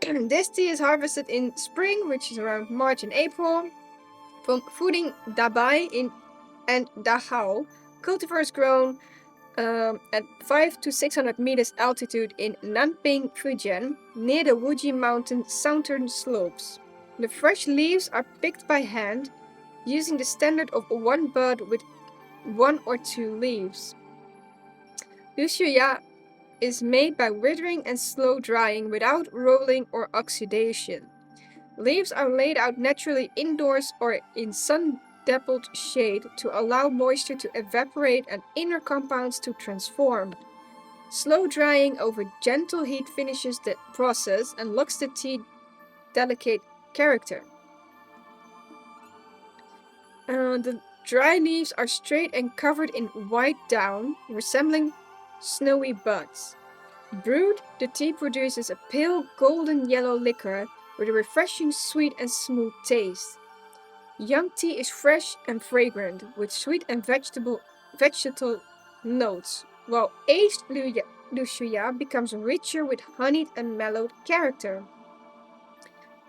This tea is harvested in spring, which is around March and April, from Fuding Dabai and Dachau. Cultivars grown at 500 to 600 meters altitude in Nanping, Fujian, near the Wuji Mountain southern slopes. The fresh leaves are picked by hand, using the standard of one bud with 1 or 2 leaves. Xue Ya is made by withering and slow drying without rolling or oxidation. Leaves are laid out naturally indoors or in sun-dappled shade to allow moisture to evaporate and inner compounds to transform. Slow drying over gentle heat finishes the process and locks the tea delicate character. The dry leaves are straight and covered in white down, resembling snowy buds. Brewed, the tea produces a pale golden yellow liquor with a refreshing sweet and smooth taste. Young tea is fresh and fragrant, with sweet and vegetable notes, while aged Xue Ya becomes richer with honeyed and mellowed character.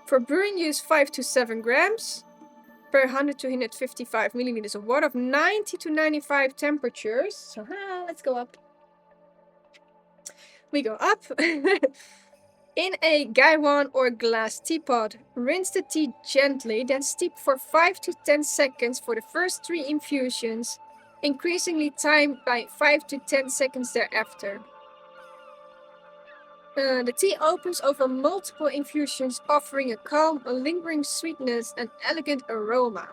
For brewing, use 5 to 7 grams per 100 to 155 milliliters of water of 90 to 95 temperatures. So let's go up. We go up. In a gaiwan or glass teapot, rinse the tea gently, then steep for 5 to 10 seconds for the first 3 infusions. increasingly timed by 5 to 10 seconds thereafter. The tea opens over multiple infusions, offering a calm, a lingering sweetness, and elegant aroma.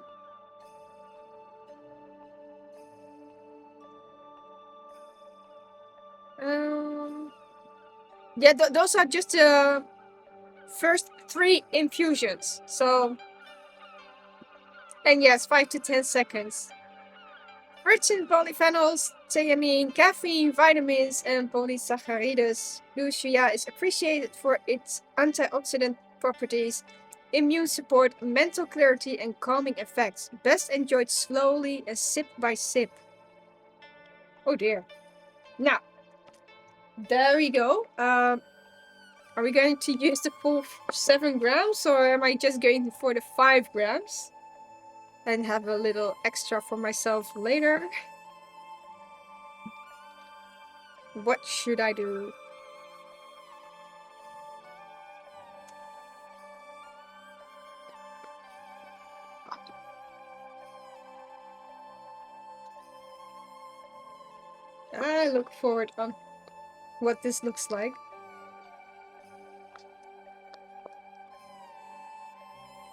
Yeah, those are just the first 3 infusions. So, and yes, 5 to 10 seconds. Rich in polyphenols, theanine, caffeine, vitamins, and polysaccharides, Xue Ya is appreciated for its antioxidant properties, immune support, mental clarity, and calming effects. Best enjoyed slowly and sip by sip. Oh dear. Now, there we go. Are we going to use the full 7 grams, or am I just going for the 5 grams? And have a little extra for myself later? What should I do? I look forward on what this looks like.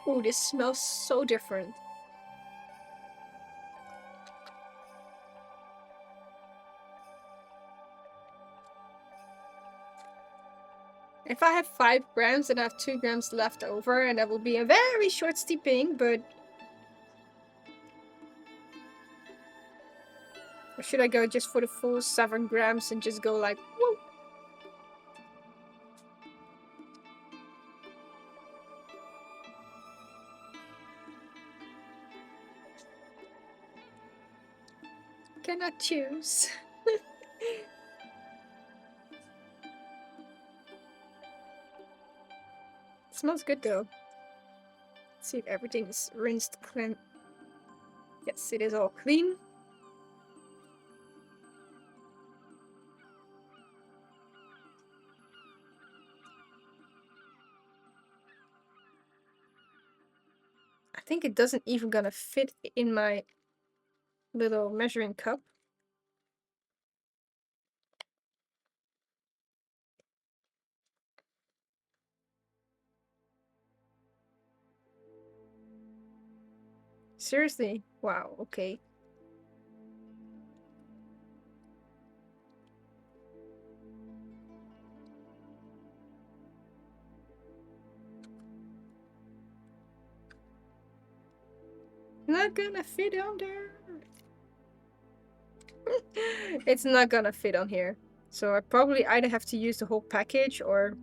Oh, this smells so different. If I have 5 grams, then I have 2 grams left over, and that will be a very short steeping, but... Or should I go just for the full 7 grams and just go like, whoa? Cannot choose. Smells good though. Let's see if everything is rinsed clean. Yes, it is all clean. I think it doesn't even gonna fit in my little measuring cup. Seriously? Wow, okay. Not gonna fit on there. It's not gonna fit on here. So I probably either have to use the whole package or...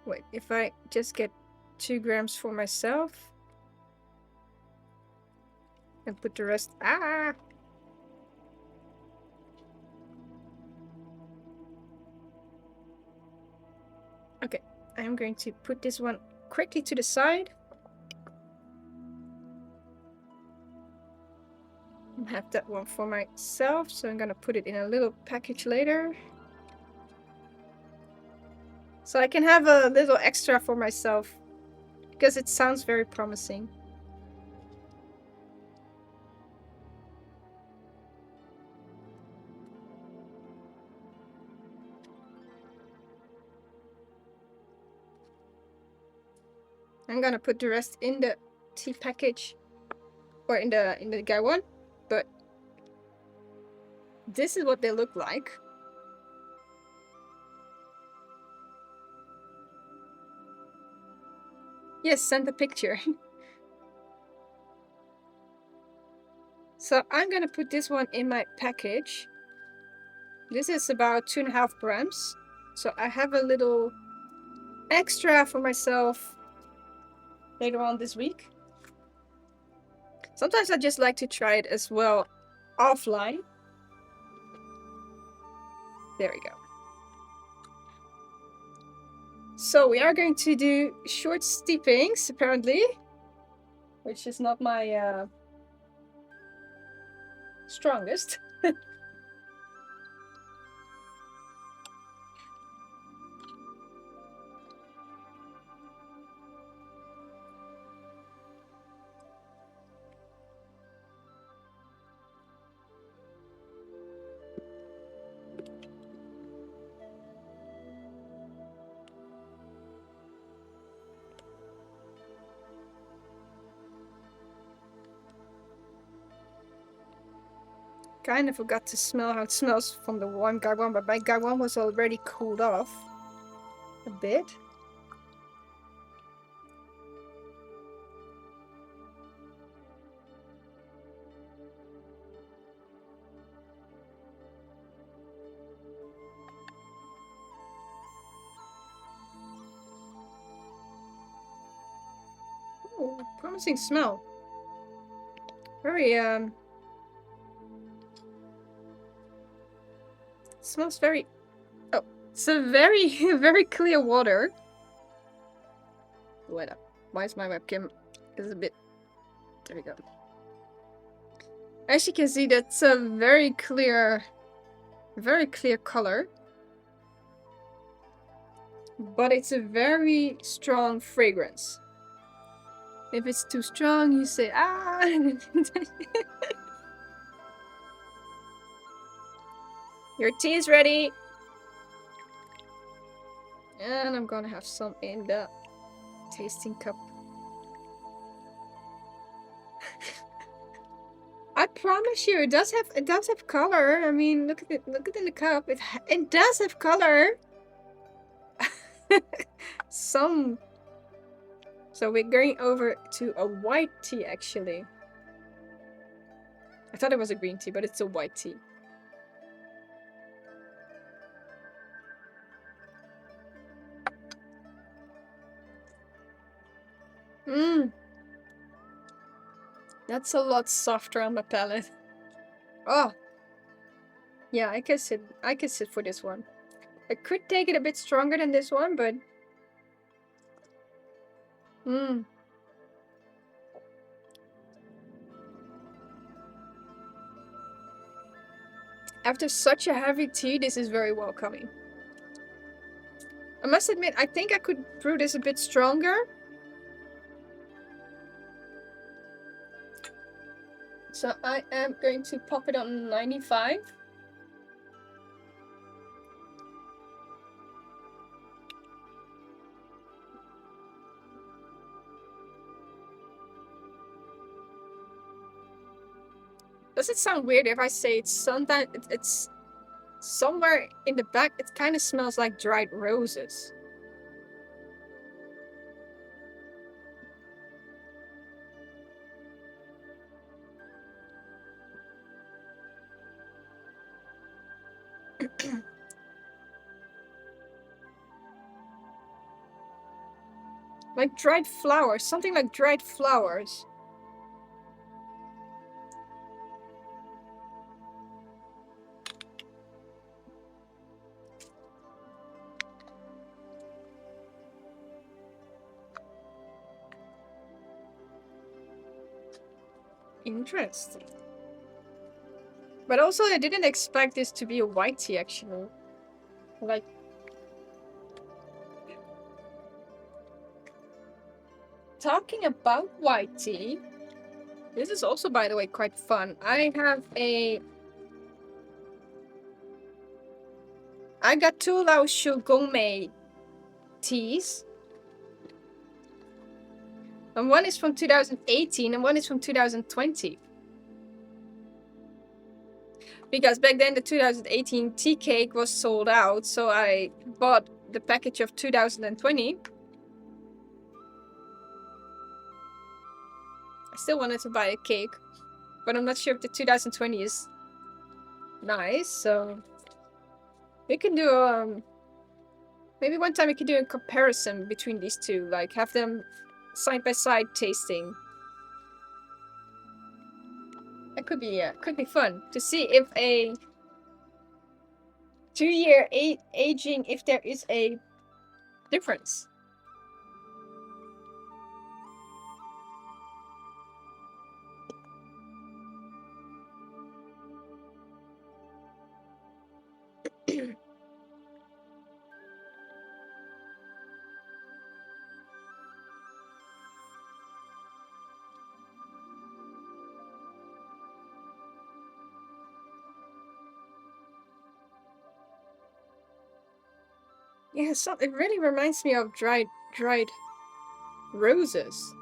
Wait, if I just get 2 grams for myself and put the rest... Ah! Okay, I'm going to put this one quickly to the side. I have that one for myself, so I'm gonna put it in a little package later. So I can have a little extra for myself, because it sounds very promising. I'm gonna put the rest in the tea package, or in the gaiwan, but this is what they look like. Yes, send a picture. So I'm gonna put this one in my package. This is about 2.5 grams. So I have a little extra for myself later on this week. Sometimes I just like to try it as well offline. There we go. So we are going to do short steepings, apparently, which is not my strongest. Kind of forgot to smell how it smells from the one gaiwan, but my gaiwan was already cooled off a bit. Oh, promising smell. Very smells very. Oh, it's a very very clear water. Wait up. Why is my webcam is a bit? There we go. As you can see, that's a very clear color. But it's a very strong fragrance. If it's too strong, you say, ah! Your tea is ready! And I'm gonna have some in the tasting cup. I promise you, it does have color. I mean, look at it in the cup. It does have color. Some. So we're going over to a white tea, actually. I thought it was a green tea, but it's a white tea. Mmm. That's a lot softer on my palate. Oh. Yeah, I can sit for this one. I could take it a bit stronger than this one, but after such a heavy tea, this is very welcoming. I must admit, I think I could brew this a bit stronger. So I am going to pop it on 95. Does it sound weird if I say it's sometimes it's somewhere in the back? It kind of smells like dried roses. Like dried flowers, something like dried flowers. Interesting. But also, I didn't expect this to be a white tea, actually. Like, talking about white tea, this is also, by the way, quite fun. I got two Lao Shu Gongmei teas. And one is from 2018 and one is from 2020. Because back then the 2018 tea cake was sold out, so I bought the package of 2020. I still wanted to buy a cake, but I'm not sure if the 2020 is nice, so we can do maybe one time we could do a comparison between these two, like have them side by side tasting. That could be fun to see if a 2-year aging, if there is a difference. Yeah, so it really reminds me of dried roses.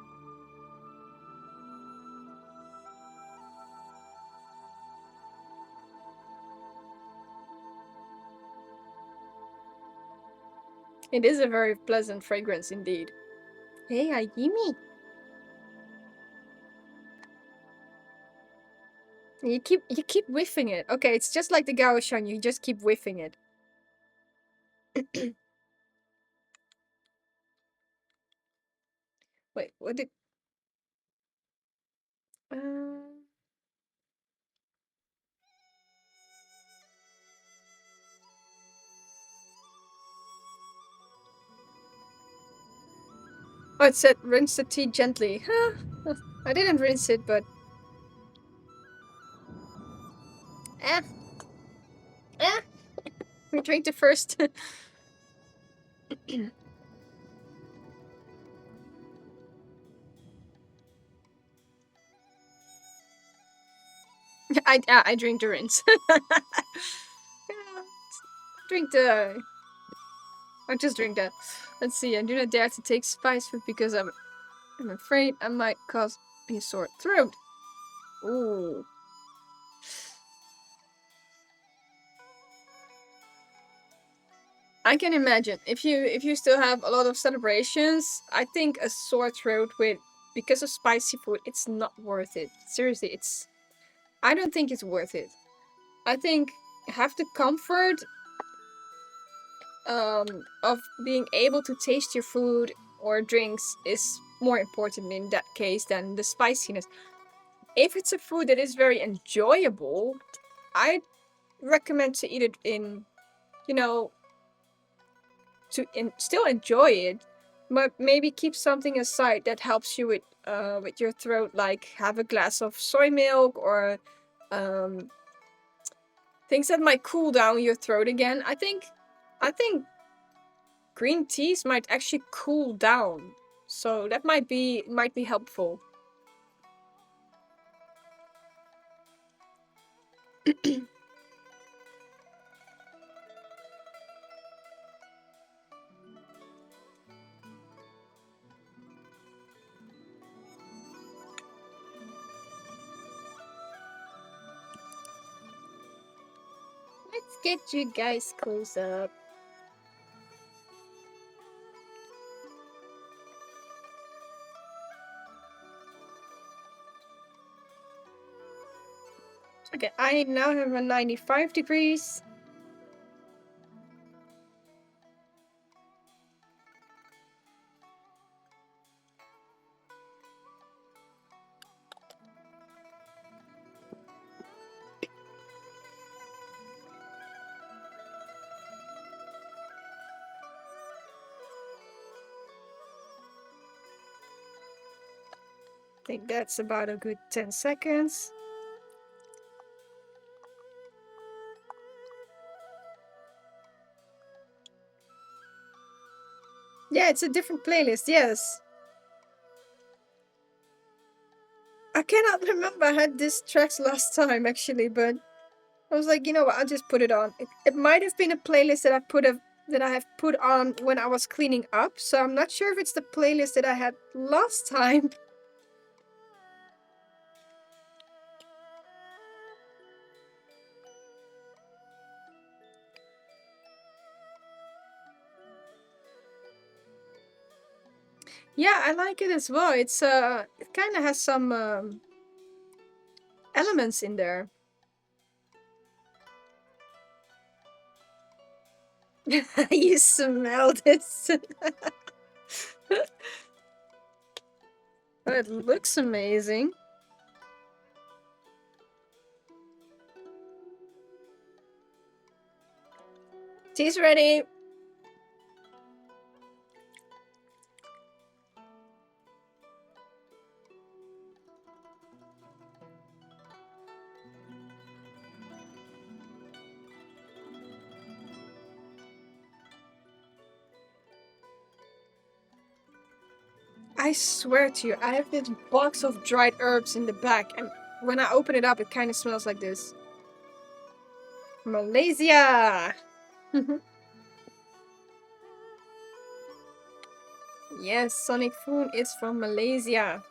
It is a very pleasant fragrance indeed. Hey, Aimi. You keep whiffing it. Okay, it's just like the gaiwan. You just keep whiffing it. Wait, what did? Um, oh, it said rinse the tea gently. Huh? I didn't rinse it, but eh, eh. We drink the first. I drink the rinse. Yeah, drink the. I just drink that. Let's see. I do not dare to take spice food because I'm afraid I might cause a sore throat. Ooh. I can imagine if you still have a lot of celebrations. I think a sore throat with because of spicy food, it's not worth it. Seriously, it's. I don't think it's worth it. I think have the comfort of being able to taste your food or drinks is more important in that case than the spiciness. If it's a food that is very enjoyable, I recommend to eat it in, you know, still enjoy it, but maybe keep something aside that helps you with your throat, like have a glass of soy milk or um, things that might cool down your throat again. I think green teas might actually cool down, so that might be helpful. Let's get you guys close up. Okay, I now have a 95 degrees. I think that's about a good 10 seconds. Yeah, it's a different playlist, yes. I cannot remember I had this tracks last time actually, but I was like, you know what, I'll just put it on. It might have been a playlist that I have put on when I was cleaning up, so I'm not sure if it's the playlist that I had last time. Yeah, I like it as well. It kind of has some elements in there. You smell this. It looks amazing. Tea's ready. I swear to you, I have this box of dried herbs in the back, and when I open it up, it kind of smells like this. Malaysia! Yes, Sonic Food is from Malaysia.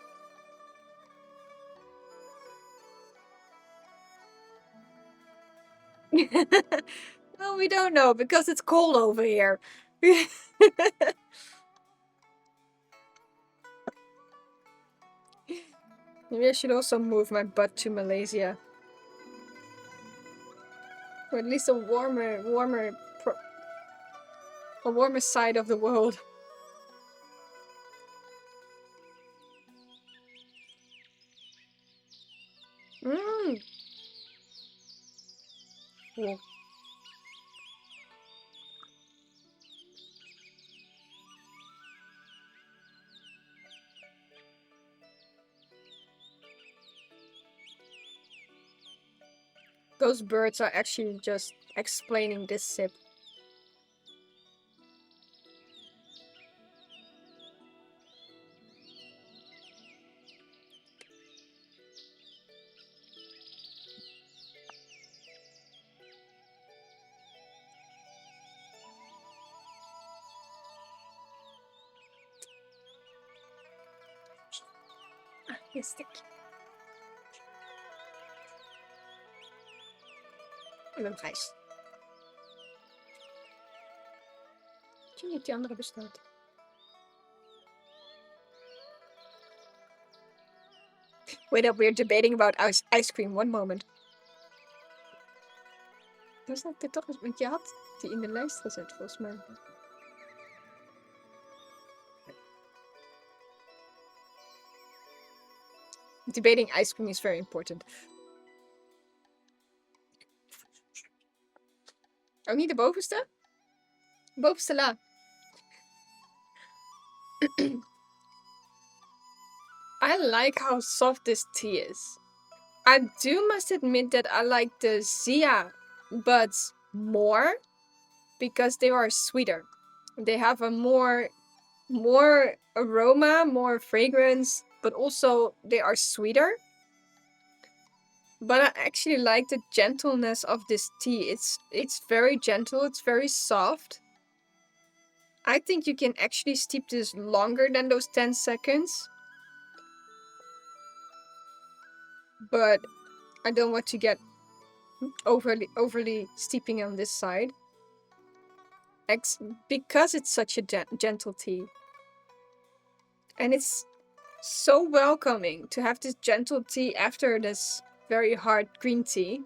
Well, we don't know because it's cold over here. Maybe I should also move my butt to Malaysia. Or at least a warmer side of the world. Mmm. Cool. Those birds are actually just explaining this sip. Yes, thank you. En een ijs. Zie je die andere bestaat? Wait up, we're debating about ice cream. One moment. Daar zat dit toch eens, want je had die in de lijst gezet volgens mij. Debating ice cream is very important. Ook niet de bovenste? Bovenste la. I like how soft this tea is. I must admit that I like the Xue Ya buds more because they are sweeter. They have a more aroma, more fragrance, but also they are sweeter. But I actually like the gentleness of this tea. It's very gentle, it's very soft. I think you can actually steep this longer than those 10 seconds. But I don't want to get overly steeping on this side. Because it's such a gentle tea. And it's so welcoming to have this gentle tea after this very hard green tea.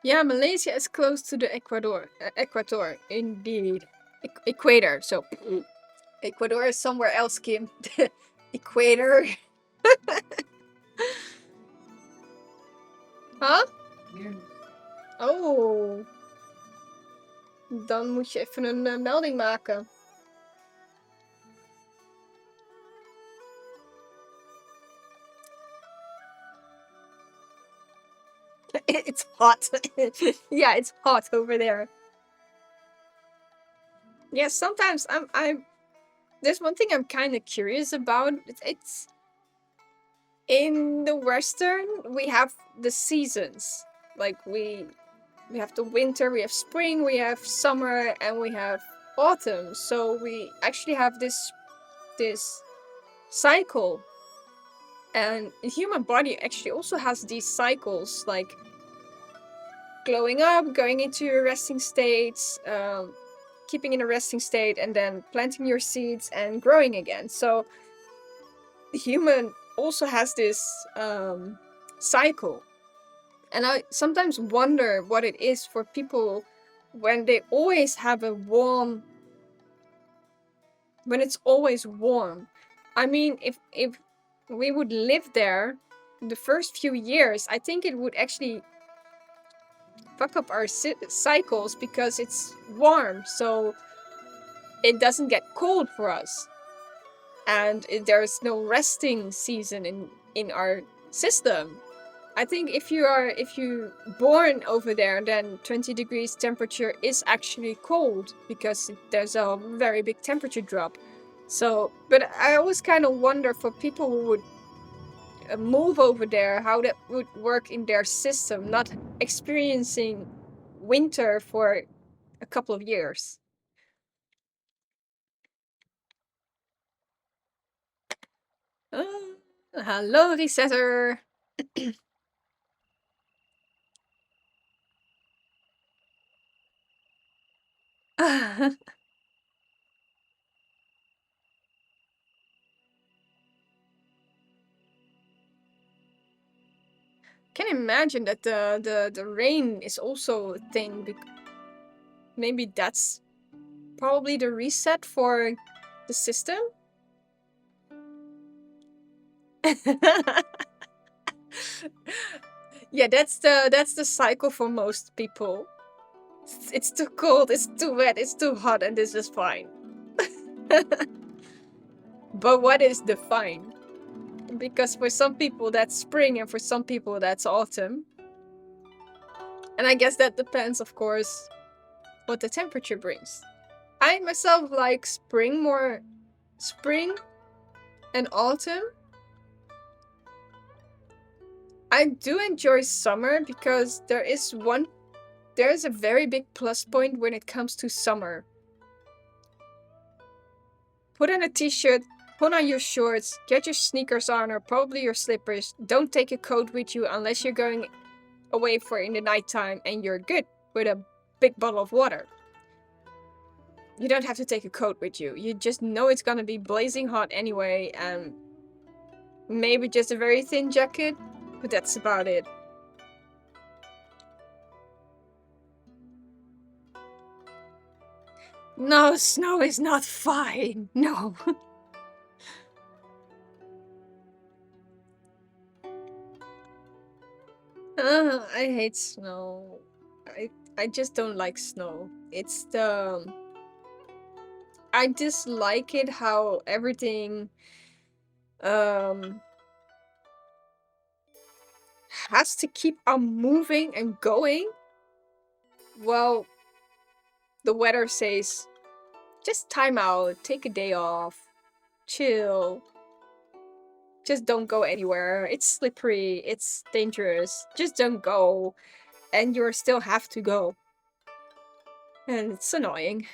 Yeah, Malaysia is close to the equator, indeed. Equator, so Ecuador is somewhere else, Kim. Equator. Huh? Oh. Dan moet je even een melding maken. It's hot. Yeah, it's hot over there. Yeah, sometimes I'm there's one thing I'm kind of curious about. It's in the Western, we have the seasons. Like we have the winter, we have spring, we have summer, and we have autumn. So we actually have this cycle. And the human body actually also has these cycles, like glowing up, going into a resting state, keeping in a resting state, and then planting your seeds and growing again. So the human also has this cycle. And I sometimes wonder what it is for people when they always have a warm, when it's always warm. I mean, if we would live there the first few years, I think it would actually fuck up our cycles because it's warm, so it doesn't get cold for us. And there's no resting season in our system. I think if you born over there, then 20 degrees temperature is actually cold because there's a very big temperature drop. So, but I always kind of wonder for people who would move over there, how that would work in their system, not experiencing winter for a couple of years. Hello, resetter. Can imagine that the rain is also a thing. Maybe that's probably the reset for the system. Yeah, that's the cycle for most people. It's too cold, it's too wet, it's too hot, and this is fine. But what is the fine? Because for some people that's spring, and for some people that's autumn. And I guess that depends, of course, what the temperature brings. I myself like spring more, spring and autumn. I do enjoy summer because there's a very big plus point when it comes to summer. Put on a t-shirt, put on your shorts, get your sneakers on, or probably your slippers. Don't take a coat with you unless you're going away for in the nighttime, and you're good with a big bottle of water. You don't have to take a coat with you. You just know it's gonna be blazing hot anyway, and maybe just a very thin jacket, but that's about it. No, snow is not fine. No. I hate snow. I just don't like snow. It's the I dislike it how everything um has to keep on moving and going. Well, the weather says just time out, take a day off, chill. Just don't go anywhere. It's slippery, it's dangerous. Just don't go. And you still have to go. And it's annoying.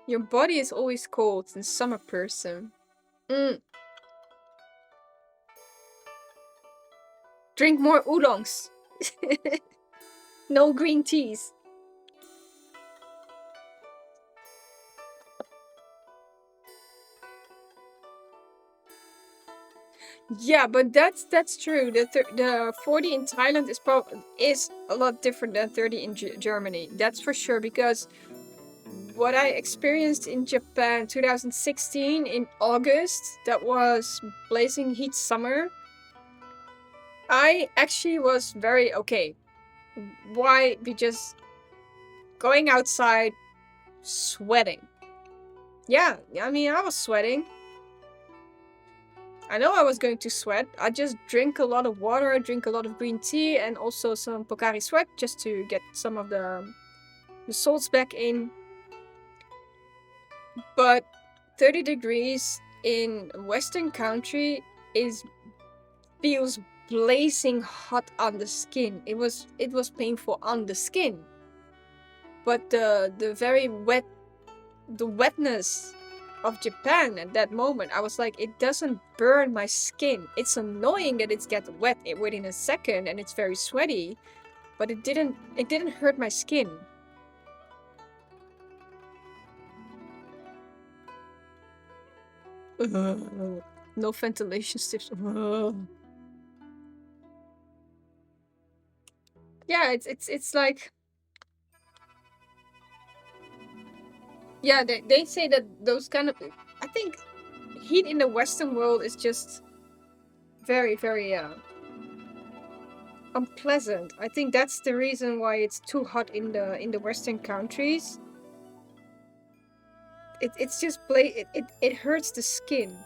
Your body is always cold in summer person. Mm. Drink more oolongs. No green teas. Yeah, but that's true. The 40 in Thailand is a lot different than 30 in Germany. That's for sure, because what I experienced in Japan 2016 in August, that was blazing heat summer. I actually was very okay. Why? Because going outside sweating. Yeah, I mean, I was sweating. I know I was going to sweat. I just drink a lot of water, drink a lot of green tea, and also some Pocari Sweat just to get some of the salts back in. But 30 degrees in Western country is feels blazing hot on the skin. It was painful on the skin. But the very wetness of Japan at that moment, I was like, it doesn't burn my skin. It's annoying that it's get wet within a second and it's very sweaty, but it didn't hurt my skin. No ventilation strips. Yeah, it's like, yeah, they say that those kind of, I think heat in the Western world is just very, very unpleasant. I think that's the reason why it's too hot in the Western countries. It's just it hurts the skin.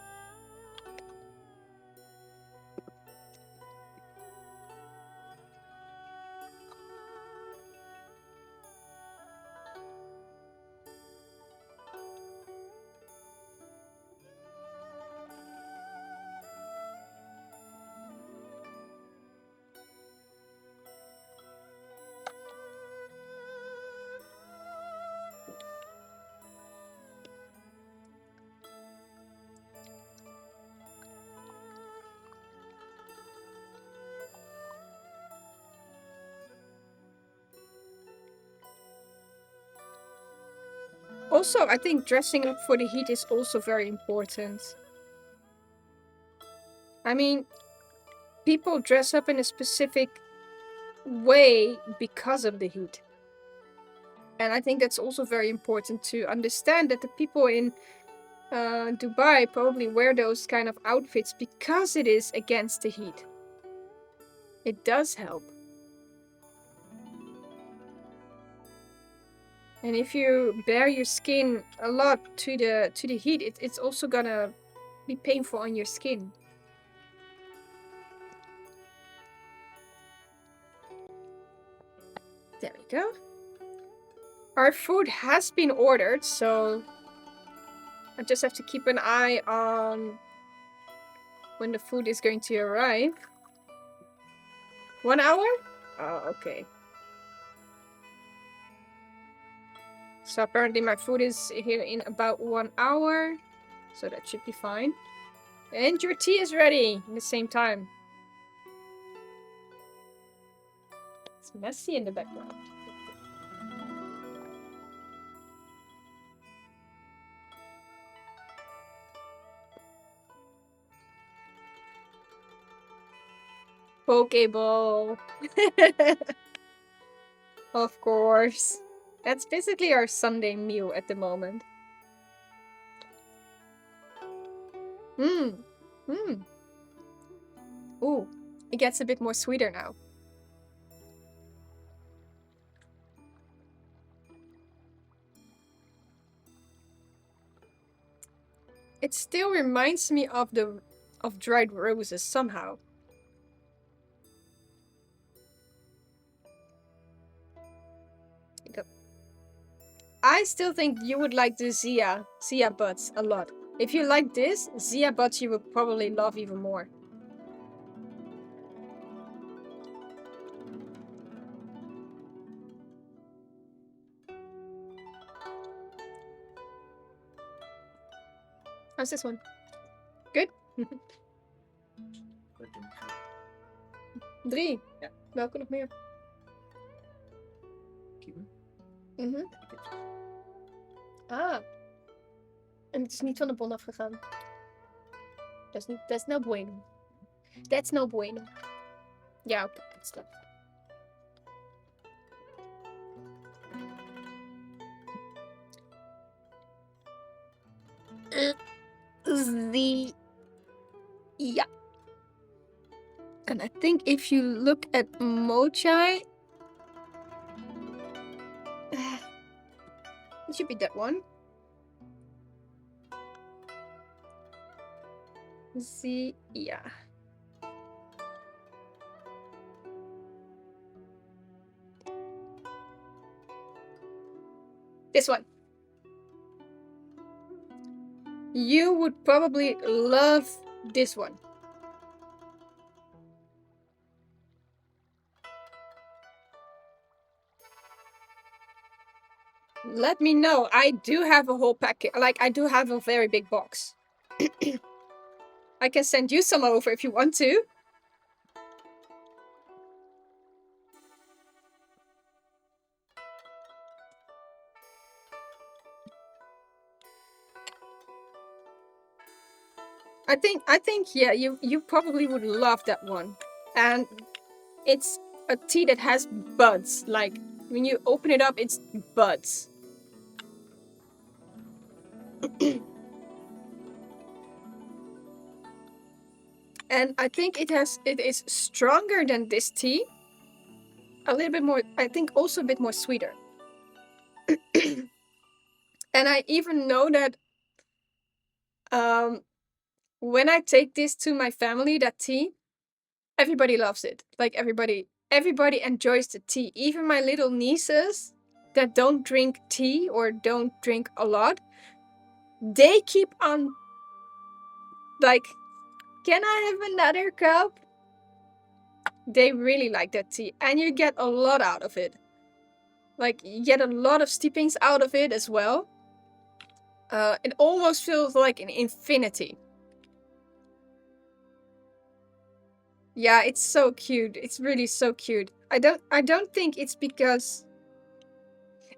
Also, I think dressing up for the heat is also very important. I mean, people dress up in a specific way because of the heat. And I think that's also very important to understand that the people in Dubai probably wear those kind of outfits because it is against the heat. It does help. And if you bare your skin a lot to the heat, it's also gonna be painful on your skin. There we go. Our food has been ordered, so I just have to keep an eye on when the food is going to arrive. 1 hour? Oh, okay. So apparently my food is here in about 1 hour. So that should be fine. And your tea is ready in the same time. It's messy in the background. Pokeball. Of course. That's basically our Sunday meal at the moment. Mmm. Mmm. Ooh, it gets a bit more sweeter now. It still reminds me of dried roses somehow. I still think you would like the Xia buds a lot. If you like this, Xia buds you would probably love even more. How's this one? Good? 3. Ja. Welke nog meer? Kiwi. Ah. En het is niet van de bon afgegaan. That's no bueno. That's no bueno. Ja, oké. Okay, yeah. And I think if you look at Moychay, it should be that one. Xue Ya. This one. You would probably love this one. Let me know. I do have a whole packet. Like, I do have a very big box. I can send you some over if you want to. I think yeah, you probably would love that one. And it's a tea that has buds. Like, when you open it up, it's buds. And I think it is stronger than this tea. A little bit more, I think also a bit more sweeter. And I even know that when I take this to my family, that tea, everybody loves it. Like, everybody enjoys the tea. Even my little nieces that don't drink tea or don't drink a lot, they keep on like, can I have another cup? They really like that tea, and you get a lot out of it. Like, you get a lot of steepings out of it as well. It almost feels like an infinity. Yeah, it's so cute. It's really so cute. I don't think it's because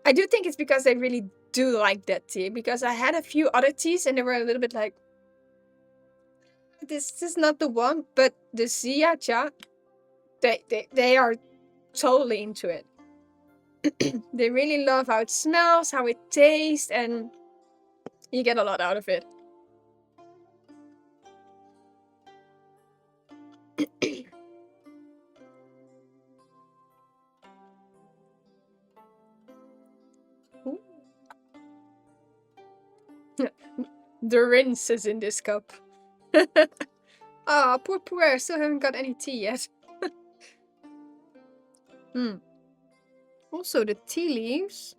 I do think it's because they really do like that tea because I had a few other teas and they were a little bit like, this is not the one. But the Xue Ya, they are totally into it. They really love how it smells, how it tastes, and you get a lot out of it. The rinse is in this cup. Ah, poor, I still haven't got any tea yet. Also, the tea leaves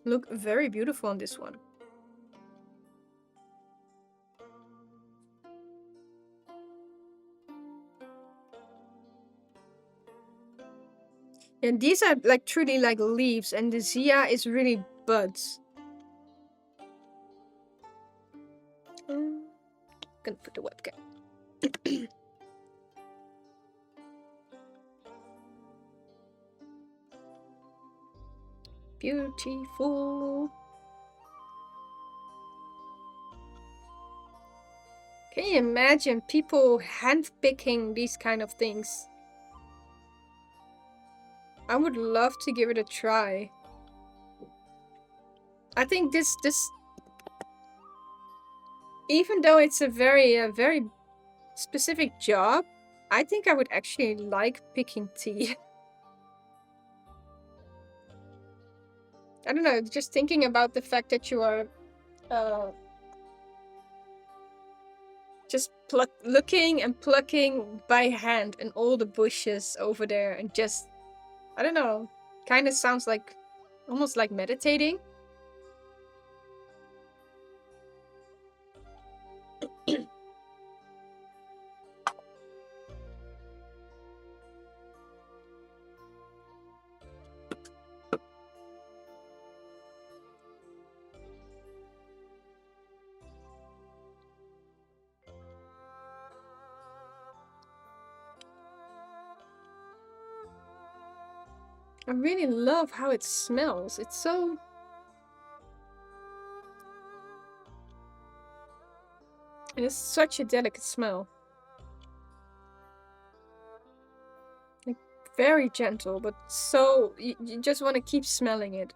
look very beautiful on this one. And these are like truly like leaves, and the Xue Ya is really buds. Gonna put the webcam. Beautiful. Can you imagine people handpicking these kind of things? I would love to give it a try. I think this even though it's a very specific job, I think I would actually like picking tea. I don't know, just thinking about the fact that you are just looking and plucking by hand in all the bushes over there and just, I don't know, kind of sounds like almost like meditating. I really love how it smells. It's so... And it's such a delicate smell. Like, very gentle, but so... You just want to keep smelling it.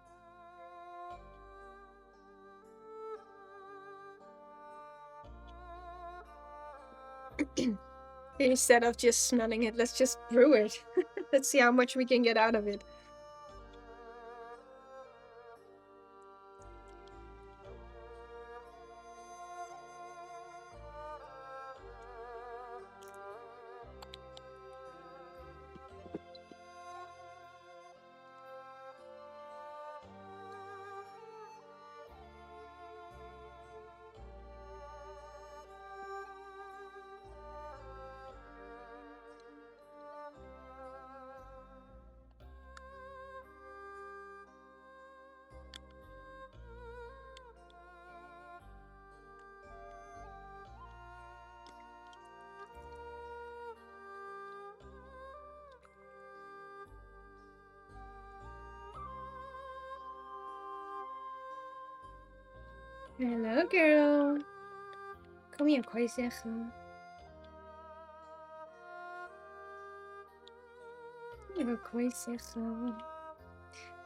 Instead of just smelling it, let's just brew it. Let's see how much we can get out of it. Hello, girl. Kom hier, kan je zeggen. Ja, kan je zeggen.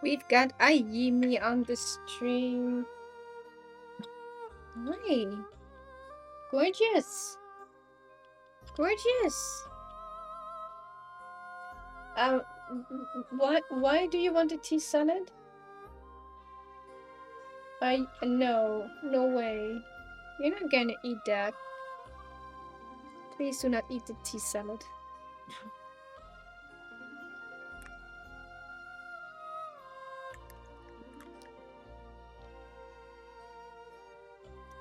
We've got Aimi on the stream. Hi. Gorgeous. Gorgeous. Why do you want a tea salad? No way. You're not gonna eat that. Please do not eat the tea salad.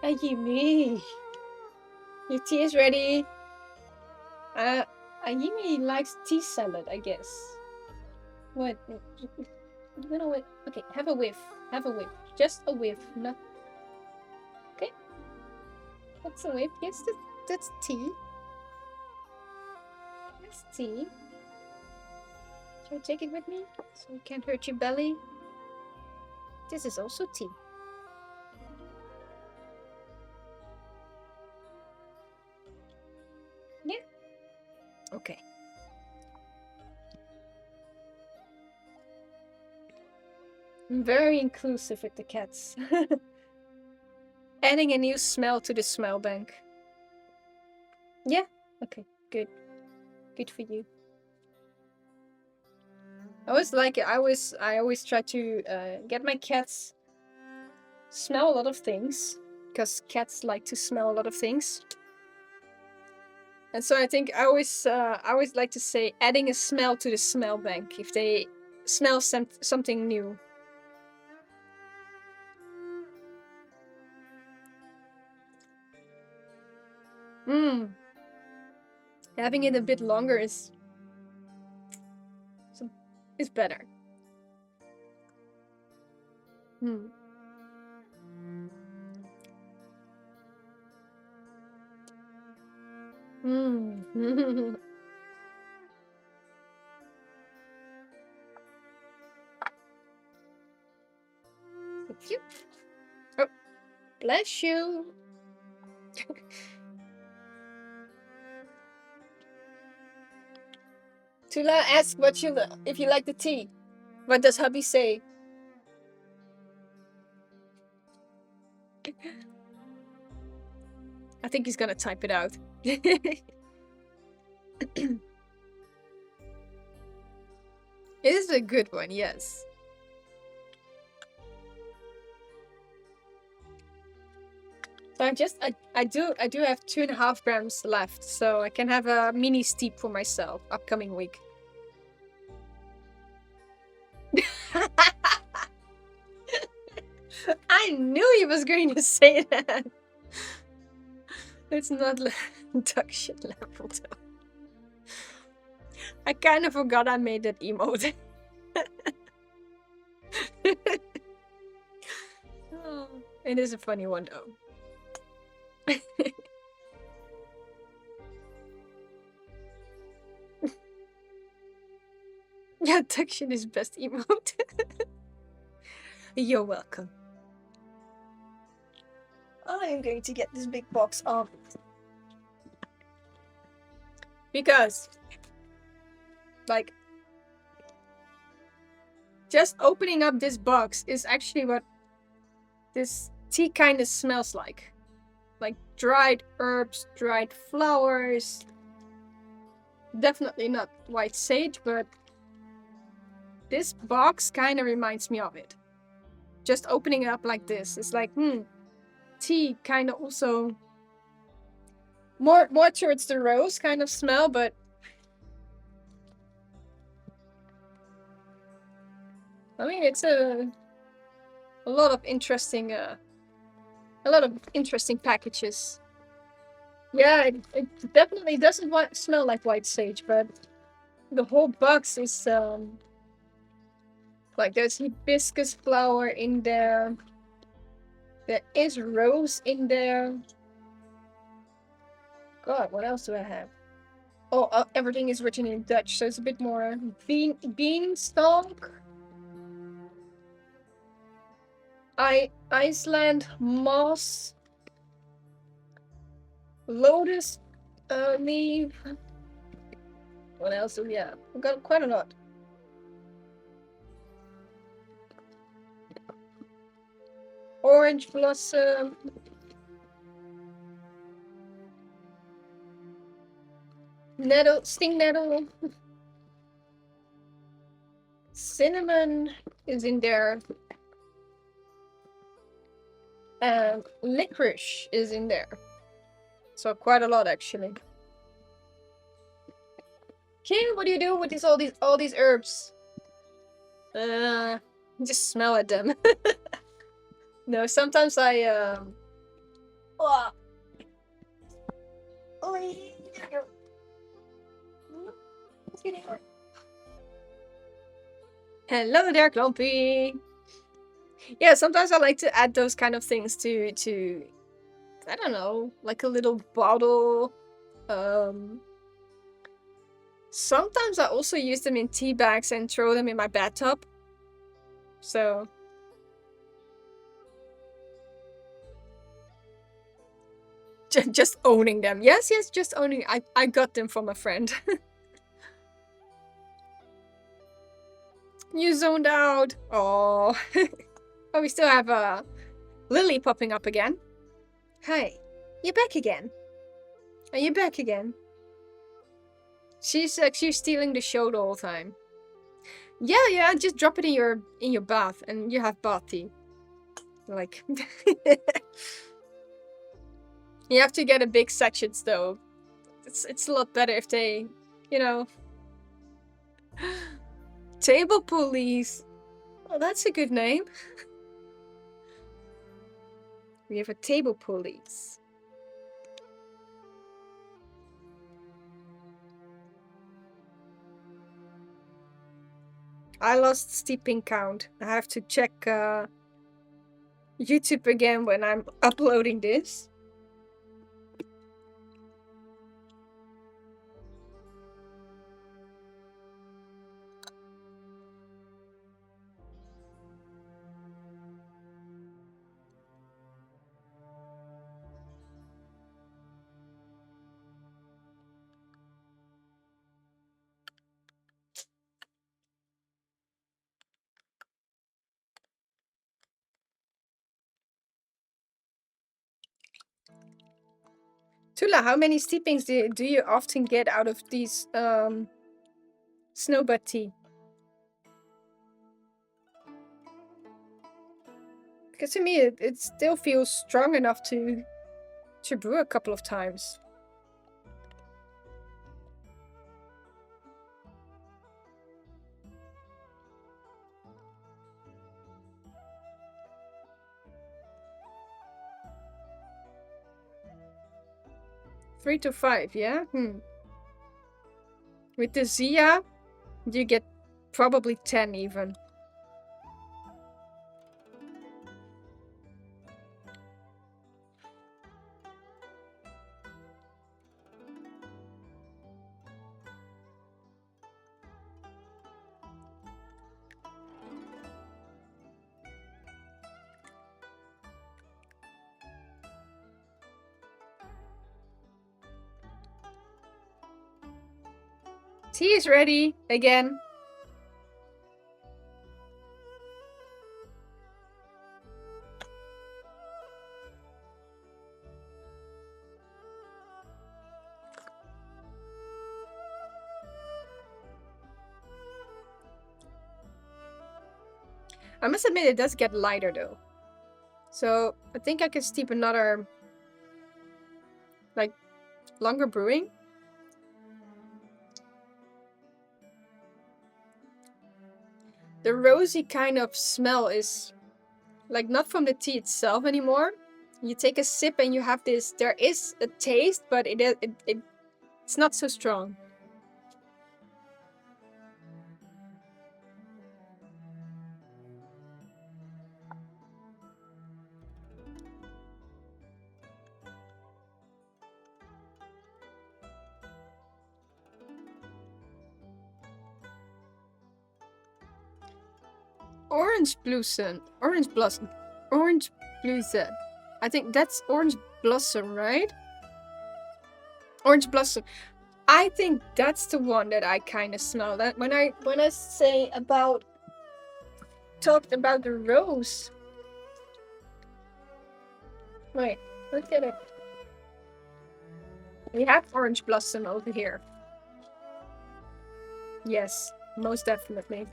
Aimi, your tea is ready. Aimi likes tea salad, I guess. What? You know what? Okay, have a whiff. Have a whiff. Just a whiff. Not. Okay. That's a whiff. Yes, that's tea. That's tea. Should I take it with me so it can't hurt your belly? This is also tea. Yeah. Okay. I'm very inclusive with the cats. Adding a new smell to the smell bank. Yeah. Okay. Good. Good for you. I always like it. I always try to get my cats smell a lot of things, because cats like to smell a lot of things. And so I think I always like to say adding a smell to the smell bank if they smell something new. Hmm. Having it a bit longer is better. Hmm. Hmm. Thank you. Oh, bless you. Tula asks if you like the tea. What does hubby say? I think he's gonna type it out. It is a good one, yes. So I do have 2.5 grams left, so I can have a mini steep for myself upcoming week. I knew he was going to say that. It's not duck shit level though. I kind of forgot I made that emote. Oh, it is a funny one though. Yeah, duck shit is best emote. You're welcome. I am going to get this big box off. Because, like, just opening up this box is actually what this tea kind of smells like. Like dried herbs, dried flowers. Definitely not white sage, but this box kind of reminds me of it. Just opening it up like this, it's like, tea kind of also more towards the rose kind of smell, but I mean it's a lot of interesting packages. Yeah, it definitely doesn't smell like white sage, but the whole box is like there's hibiscus flower in there. There is rose in there. God, what else do I have? Oh, everything is written in Dutch, so it's a bit more beanstalk. Iceland moss. Lotus leaf. What else do we have? We've got quite a lot. Orange blossom. Nettle, sting nettle. Cinnamon is in there. And licorice is in there. So quite a lot actually. Kim, what do you do with all these herbs? Just smell at them. No, sometimes I oh. Hello there, Clumpy. Yeah, sometimes I like to add those kind of things to I don't know, like a little bottle. Sometimes I also use them in tea bags and throw them in my bathtub. So Just owning them. Yes, just owning. I got them from a friend. You zoned out. Oh. But we still have Lilly popping up again. Hi. You're back again. Are you back again? She's stealing the show the whole time. Yeah, just drop it in your bath and you have bath tea. Like you have to get a big section though. It's a lot better if they, you know. Table police. Oh, that's a good name. We have a table police. I lost steeping count. I have to check YouTube again when I'm uploading this. Tula, how many steepings do you often get out of these snowbud tea? Because to me, it still feels strong enough to brew a couple of times. Three to five, yeah? With the Xue Ya, you get probably 10 even. Tea is ready again. I must admit, it does get lighter though. So I think I can steep another, like, longer brewing. The rosy kind of smell is, like, not from the tea itself anymore. You take a sip and you have this, there is a taste, but it's not so strong. Orange blossom. Orange blossom. Orange blossom. I think that's orange blossom, right? Orange blossom. I think that's the one that I kind of smell. That when I say about talked about the rose. Wait, look at it. We have orange blossom over here. Yes, most definitely.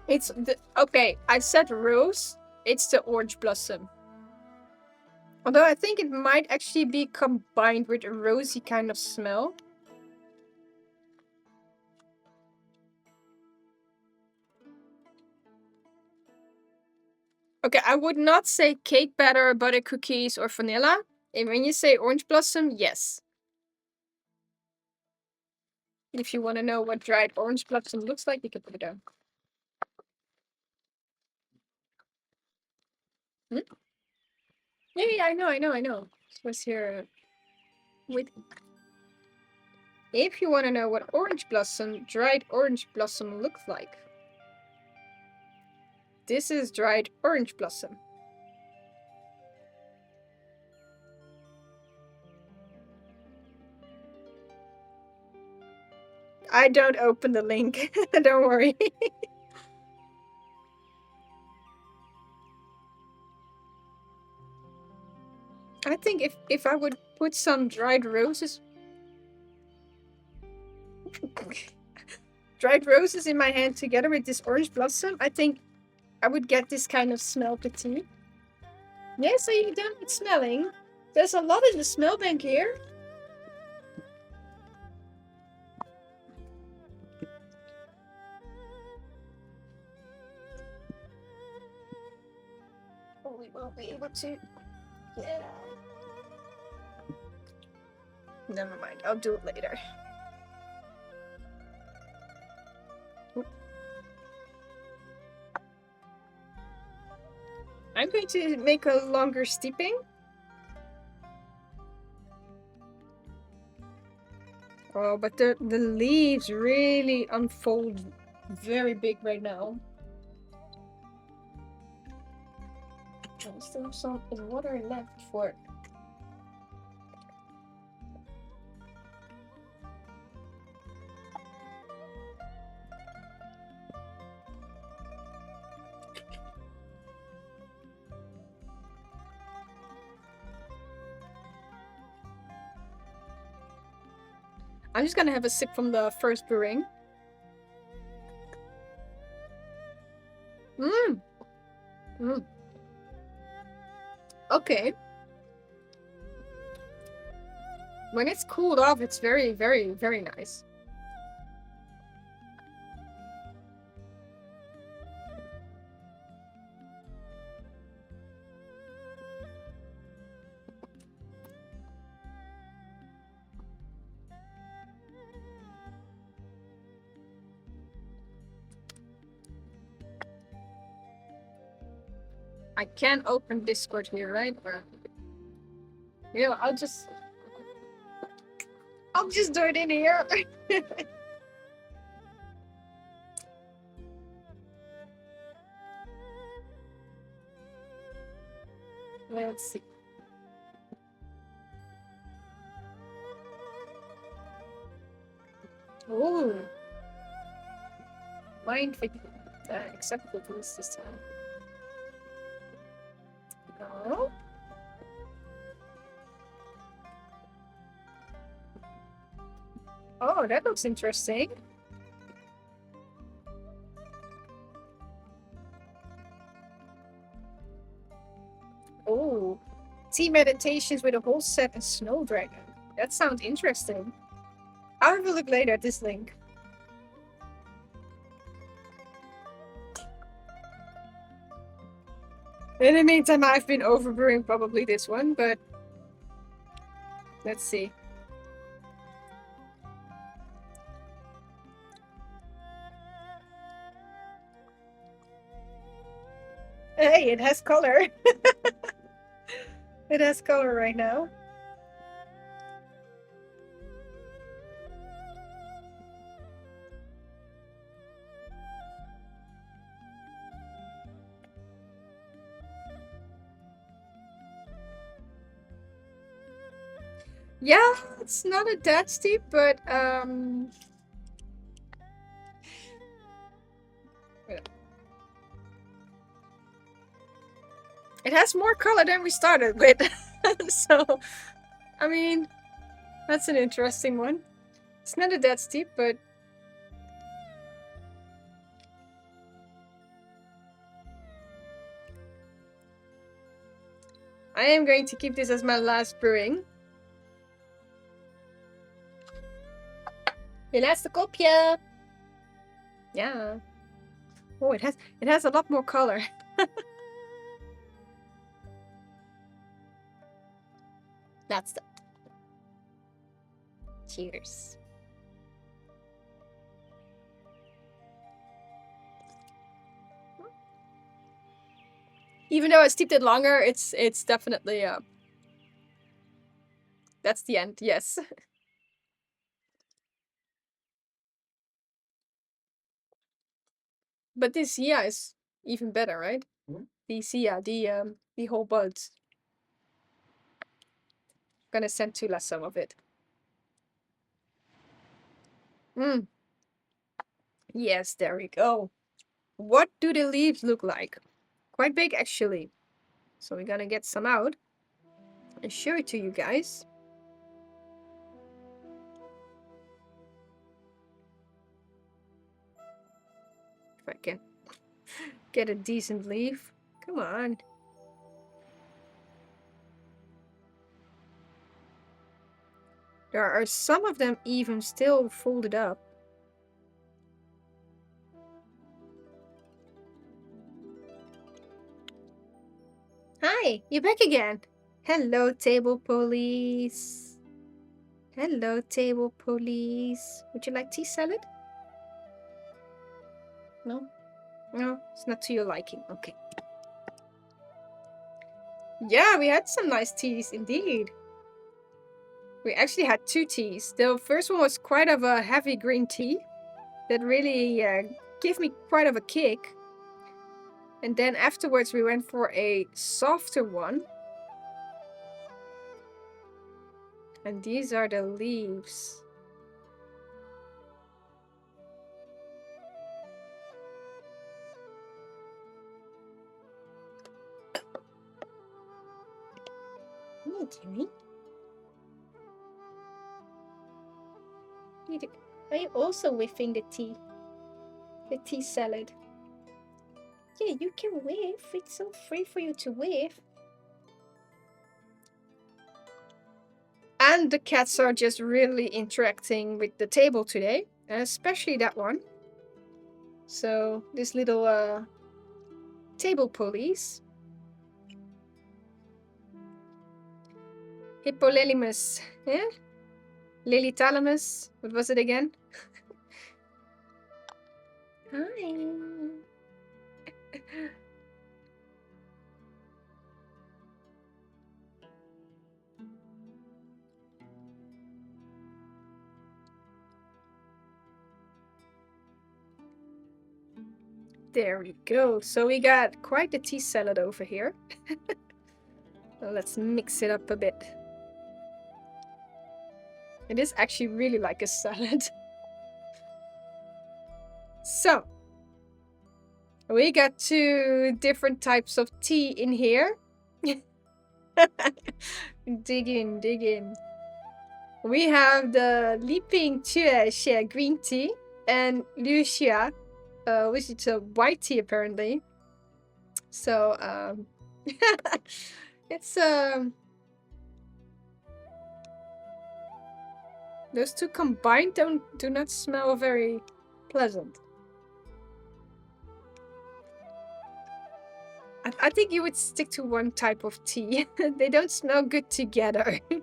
It's the okay. I said rose. It's the orange blossom. Although I think it might actually be combined with a rosy kind of smell. Okay, I would not say cake batter, butter cookies, or vanilla. And when you say orange blossom, yes. If you want to know what dried orange blossom looks like, you can put it down. Yeah, I know. It was here with. If you want to know what dried orange blossom looks like, this is dried orange blossom. I don't open the link. Don't worry. I think if I would put some dried roses in my hand together with this orange blossom, I think I would get this kind of smell to tea. Yeah, so you don't need smelling. There's a lot in the smell bank here. Oh, we won't be able to. Yeah. Never mind. I'll do it later. I'm going to make a longer steeping. Oh, but the leaves really unfold very big right now. I still have some water left for it. I'm just gonna have a sip from the first brewing. Mmm. Mm. Okay. When it's cooled off, it's very, very, very nice. I can't open Discord here, right? Or, you know, I'll just do it in here. Let's see. Oh, mind acceptable tools this time. Oh. Oh, that looks interesting. Oh, tea meditations with a whole set and snow dragon. That sounds interesting. I'll have a look later at this link. In the meantime, I've been overbrewing probably this one, but let's see. Hey, it has color. It has color right now. Yeah, it's not that steep, but it has more color than we started with. So, I mean, that's an interesting one. It's not that steep, but I am going to keep this as my last brewing. Je laatste kopje. Yeah. Oh, it has a lot more color. That's the. Cheers. Even though I steeped it longer, it's definitely that's the end. Yes. But this Xue is even better, right? The Xue, the whole buds. Gonna send Tula some of it. Yes, there we go. What do the leaves look like? Quite big, actually. So we're gonna get some out and show it to you guys. If I can get a decent leaf. Come on. There are some of them even still folded up. Hi, you're back again. Hello, table police. Hello, table police. Would you like tea salad? No? No, it's not to your liking. Okay. Yeah, we had some nice teas indeed. We actually had 2 teas. The first one was quite of a heavy green tea that really gave me quite of a kick. And then afterwards we went for a softer one. And these are the leaves. Hey, Timmy. Are you also whiffing the tea? The tea salad? Yeah, you can whiff. It's so free for you to whiff. And the cats are just really interacting with the table today, especially that one. So this little table police. Hippolelimus, yeah? Lily Thalamus. What was it again? Hi. There we go. So we got quite the tea salad over here. Let's mix it up a bit. It is actually really like a salad. So, we got 2 different types of tea in here. Dig in, dig in. We have the Leaping Xue Ya green tea and Xue Ya, which is a white tea apparently. So, it's those 2 combined do not smell very pleasant. I think you would stick to one type of tea. They don't smell good together. There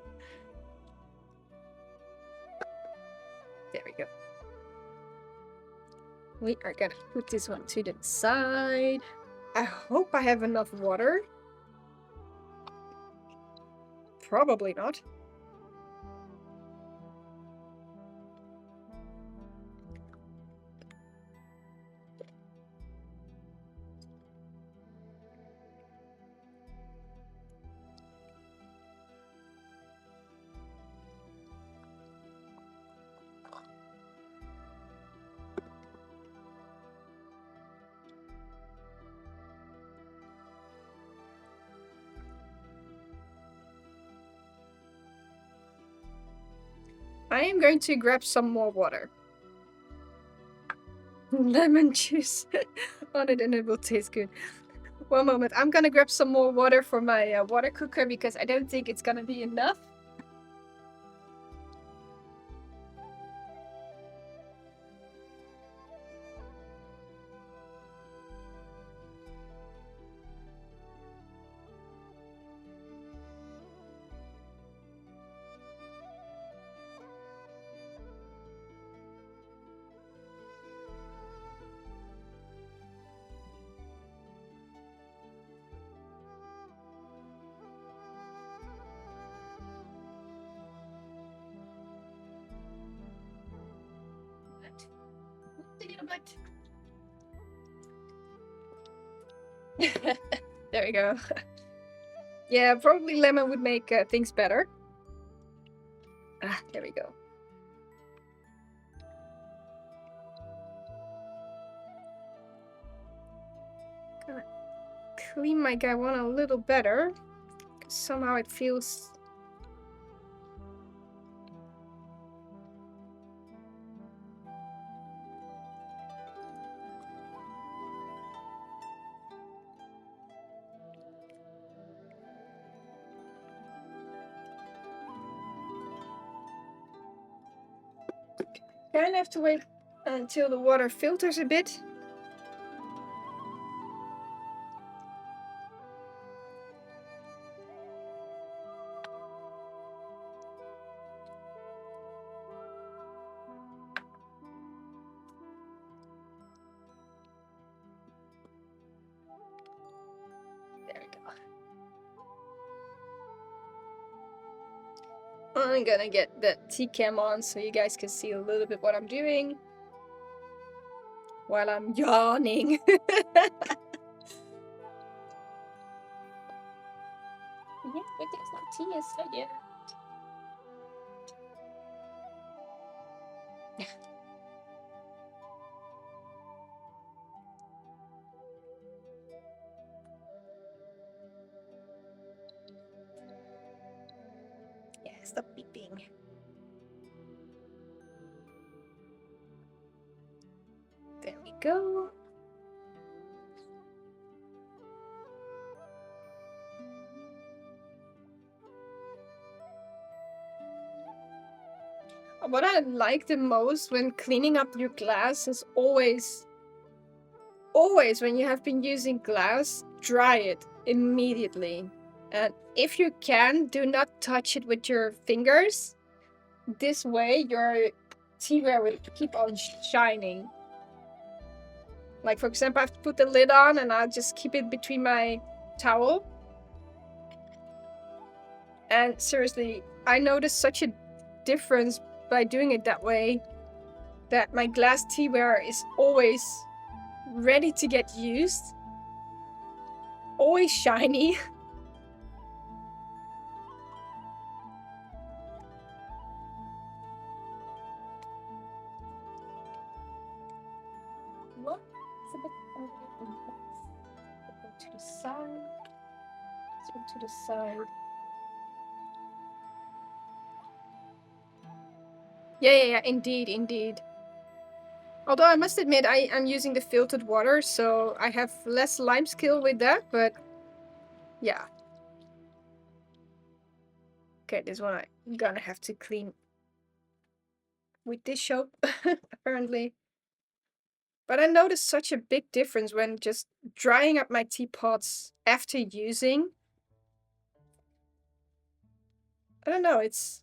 we go. We are gonna put this one to the side. I hope I have enough water. Probably not. I am going to grab some more water. Lemon juice on it and it will taste good. One moment, I'm gonna grab some more water for my water cooker because I don't think it's gonna be enough. There we go. Yeah, probably lemon would make things better. Ah, there we go. Clean my gaiwan a little better. Somehow it feels... Kind of have to wait until the water filters a bit. There we go. I'm gonna get the tea cam on so you guys can see a little bit what I'm doing while I'm yawning. Yeah, but there's no tea inside yet. Yeah, stop beeping. There we go. What I like the most when cleaning up your glass is always when you have been using glass, dry it immediately. And if you can, do not touch it with your fingers. This way your teaware will keep on shining. Like, for example, I have to put the lid on and I'll just keep it between my towel. And seriously, I noticed such a difference by doing it that way, that my glass teaware is always ready to get used. Always shiny. What? It's a bit go to the side. Let's go to the side. Yeah, indeed. Although I must admit, I'm using the filtered water, so I have less lime skill with that, but yeah. Okay, this one I'm gonna have to clean with this soap, apparently. But I noticed such a big difference when just drying up my teapots after using. I don't know, it's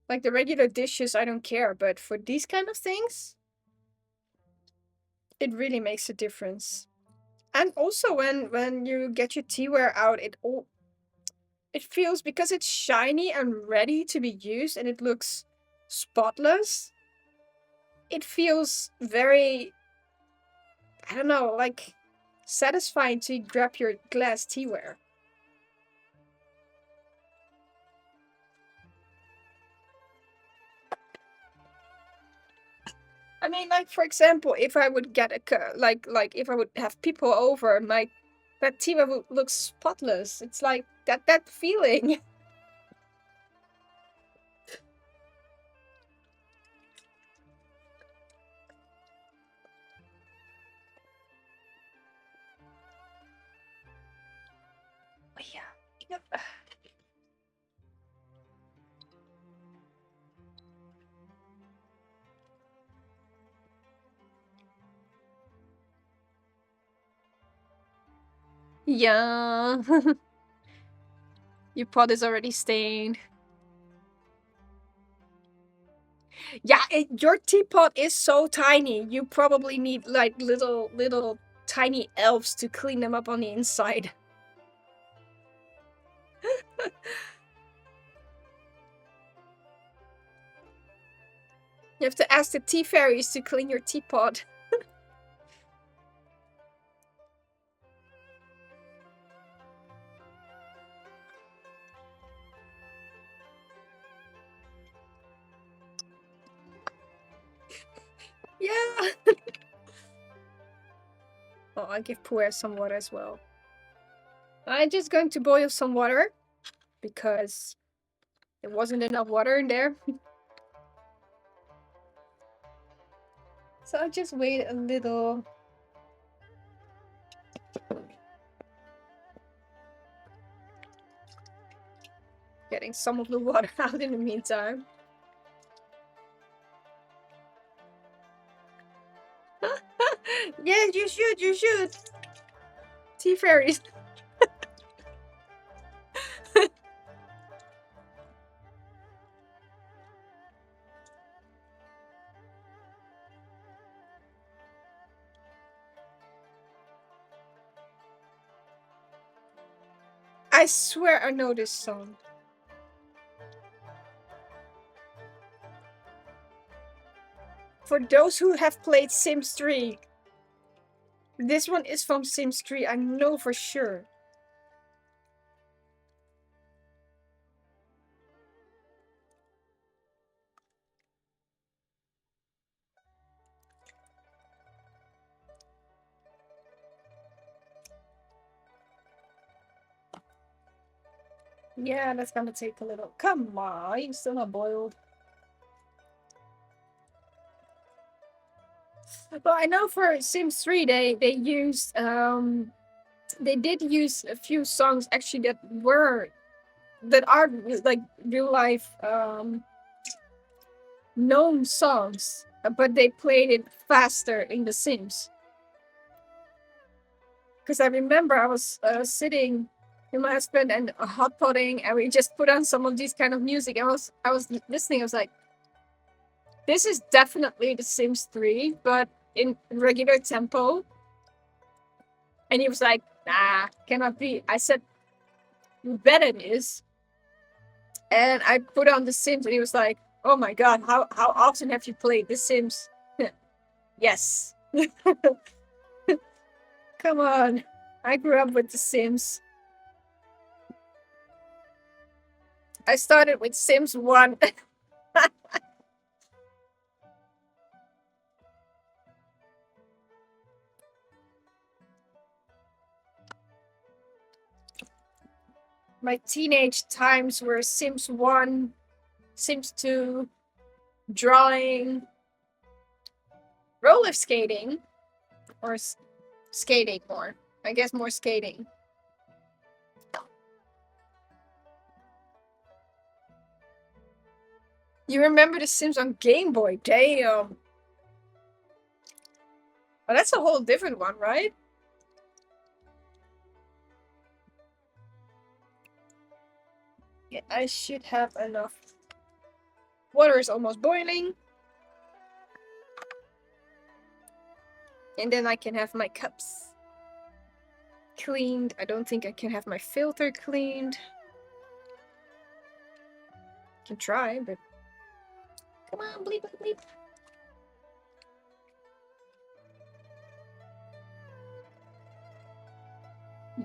like the regular dishes, I don't care, but for these kind of things, it really makes a difference. And also when you get your teaware out, it feels, because it's shiny and ready to be used and it looks spotless, it feels very, I don't know, like satisfying to grab your glass teaware. I mean, like, for example, if I would get like if I would have people over, that teaware would look spotless. It's like that feeling. Oh, yeah. Yep. Yeah. Your pot is already stained. Yeah, your teapot is so tiny. You probably need like little tiny elves to clean them up on the inside. You have to ask the tea fairies to clean your teapot. Yeah. Oh, I give pu'er some water as well. I'm just going to boil some water because there wasn't enough water in there. So I'll just wait a little. Getting some of the water out in the meantime. Yes, you should. Tea fairies. I swear I know this song. For those who have played Sims 3, this one is from Sims 3, I know for sure. Yeah, that's gonna take a little. Come on, you're still not boiled. Well, I know for Sims 3 they used they did use a few songs actually that are like real life known songs, but they played it faster in The Sims. Because I remember I was sitting with my husband and hot potting, and we just put on some of these kind of music. I was listening. I was like, "This is definitely The Sims 3, but in regular tempo." And he was like, "Nah, cannot be." I said, "You bet it is." And I put on The Sims, and he was like, "Oh my god, how often have you played The Sims?" Yes. Come on. I grew up with The Sims. I started with Sims 1. My teenage times were Sims 1, Sims 2, drawing, roller skating, or skating more. I guess more skating. You remember The Sims on Game Boy? Damn. Oh, that's a whole different one, right? Yeah, I should have enough. Water is almost boiling. And then I can have my cups cleaned. I don't think I can have my filter cleaned. Can try, but come on, bleep, bleep, bleep.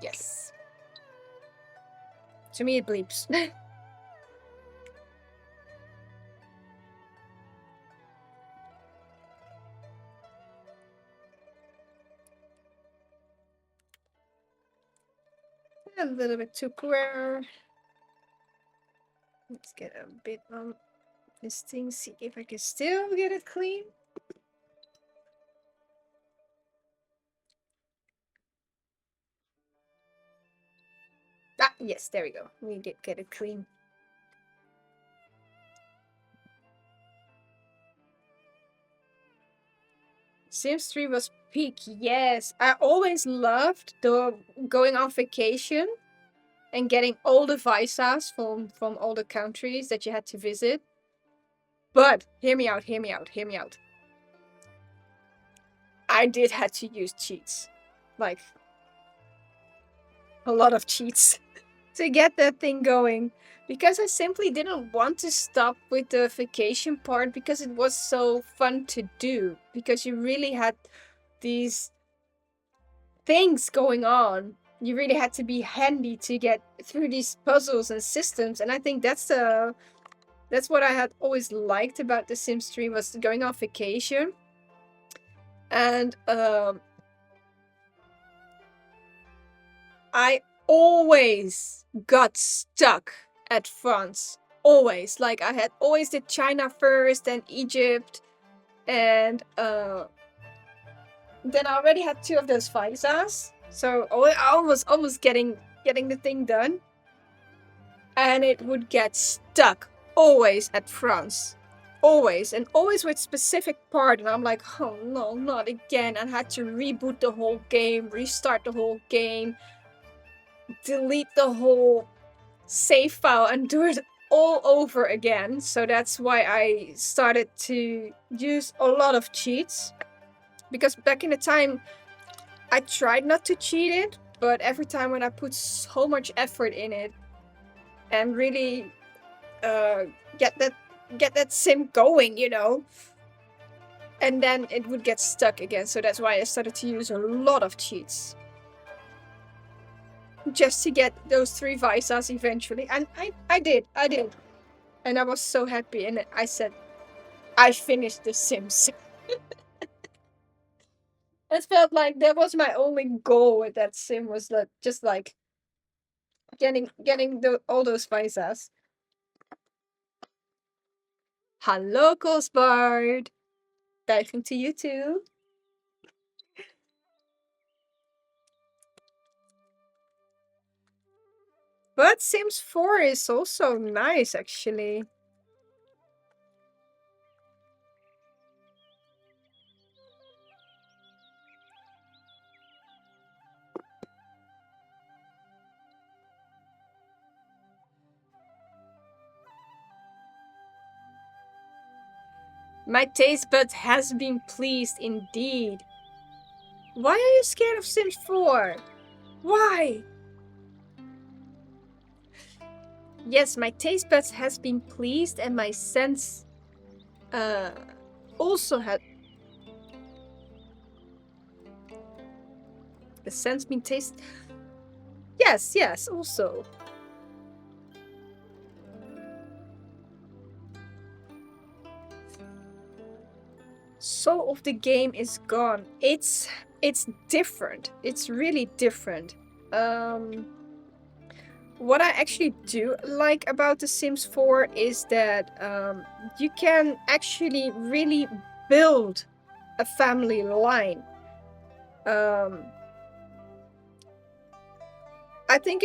Yes. To me, it bleeps. A little bit too clear. Let's get a bit on this thing, see if I can still get it clean. Ah, yes, there we go. We did get it clean. Sims 3 was peak, yes. I always loved the going on vacation and getting all the visas from all the countries that you had to visit. But hear me out, hear me out, hear me out. I did have to use cheats. Like a lot of cheats to get that thing going. Because I simply didn't want to stop with the vacation part because it was so fun to do. Because you really had these things going on. You really had to be handy to get through these puzzles and systems. And I think that's what I had always liked about The Sims 3 was going on vacation. And I always got stuck at France. Always. Like I had always did China first, then Egypt, and then I already had 2 of those visas. So I was almost getting the thing done. And it would get stuck always at France. Always. And always with specific part. And I'm like, oh no, not again. And I had to reboot the whole game, restart the whole game, delete the whole save file and do it all over again. So that's why I started to use a lot of cheats. Because back in the time, I tried not to cheat it, but every time when I put so much effort in it and really get that sim going, you know, and then it would get stuck again. So that's why I started to use a lot of cheats. Just to get those 3 visas eventually. And I did. And I was so happy. And I said, I finished The Sims. It felt like that was my only goal with that sim, was that just like getting all those visas. Hallo Cosbard! Diving to you too. But Sims 4 is also nice, actually. My taste bud has been pleased indeed. Why are you scared of Sims 4? Why? Yes, my taste buds has been pleased and my sense also had the sense been taste. Yes, also. Soul of the game is gone. It's different. It's really different. What I actually do like about The Sims 4 is that you can actually really build a family line. I think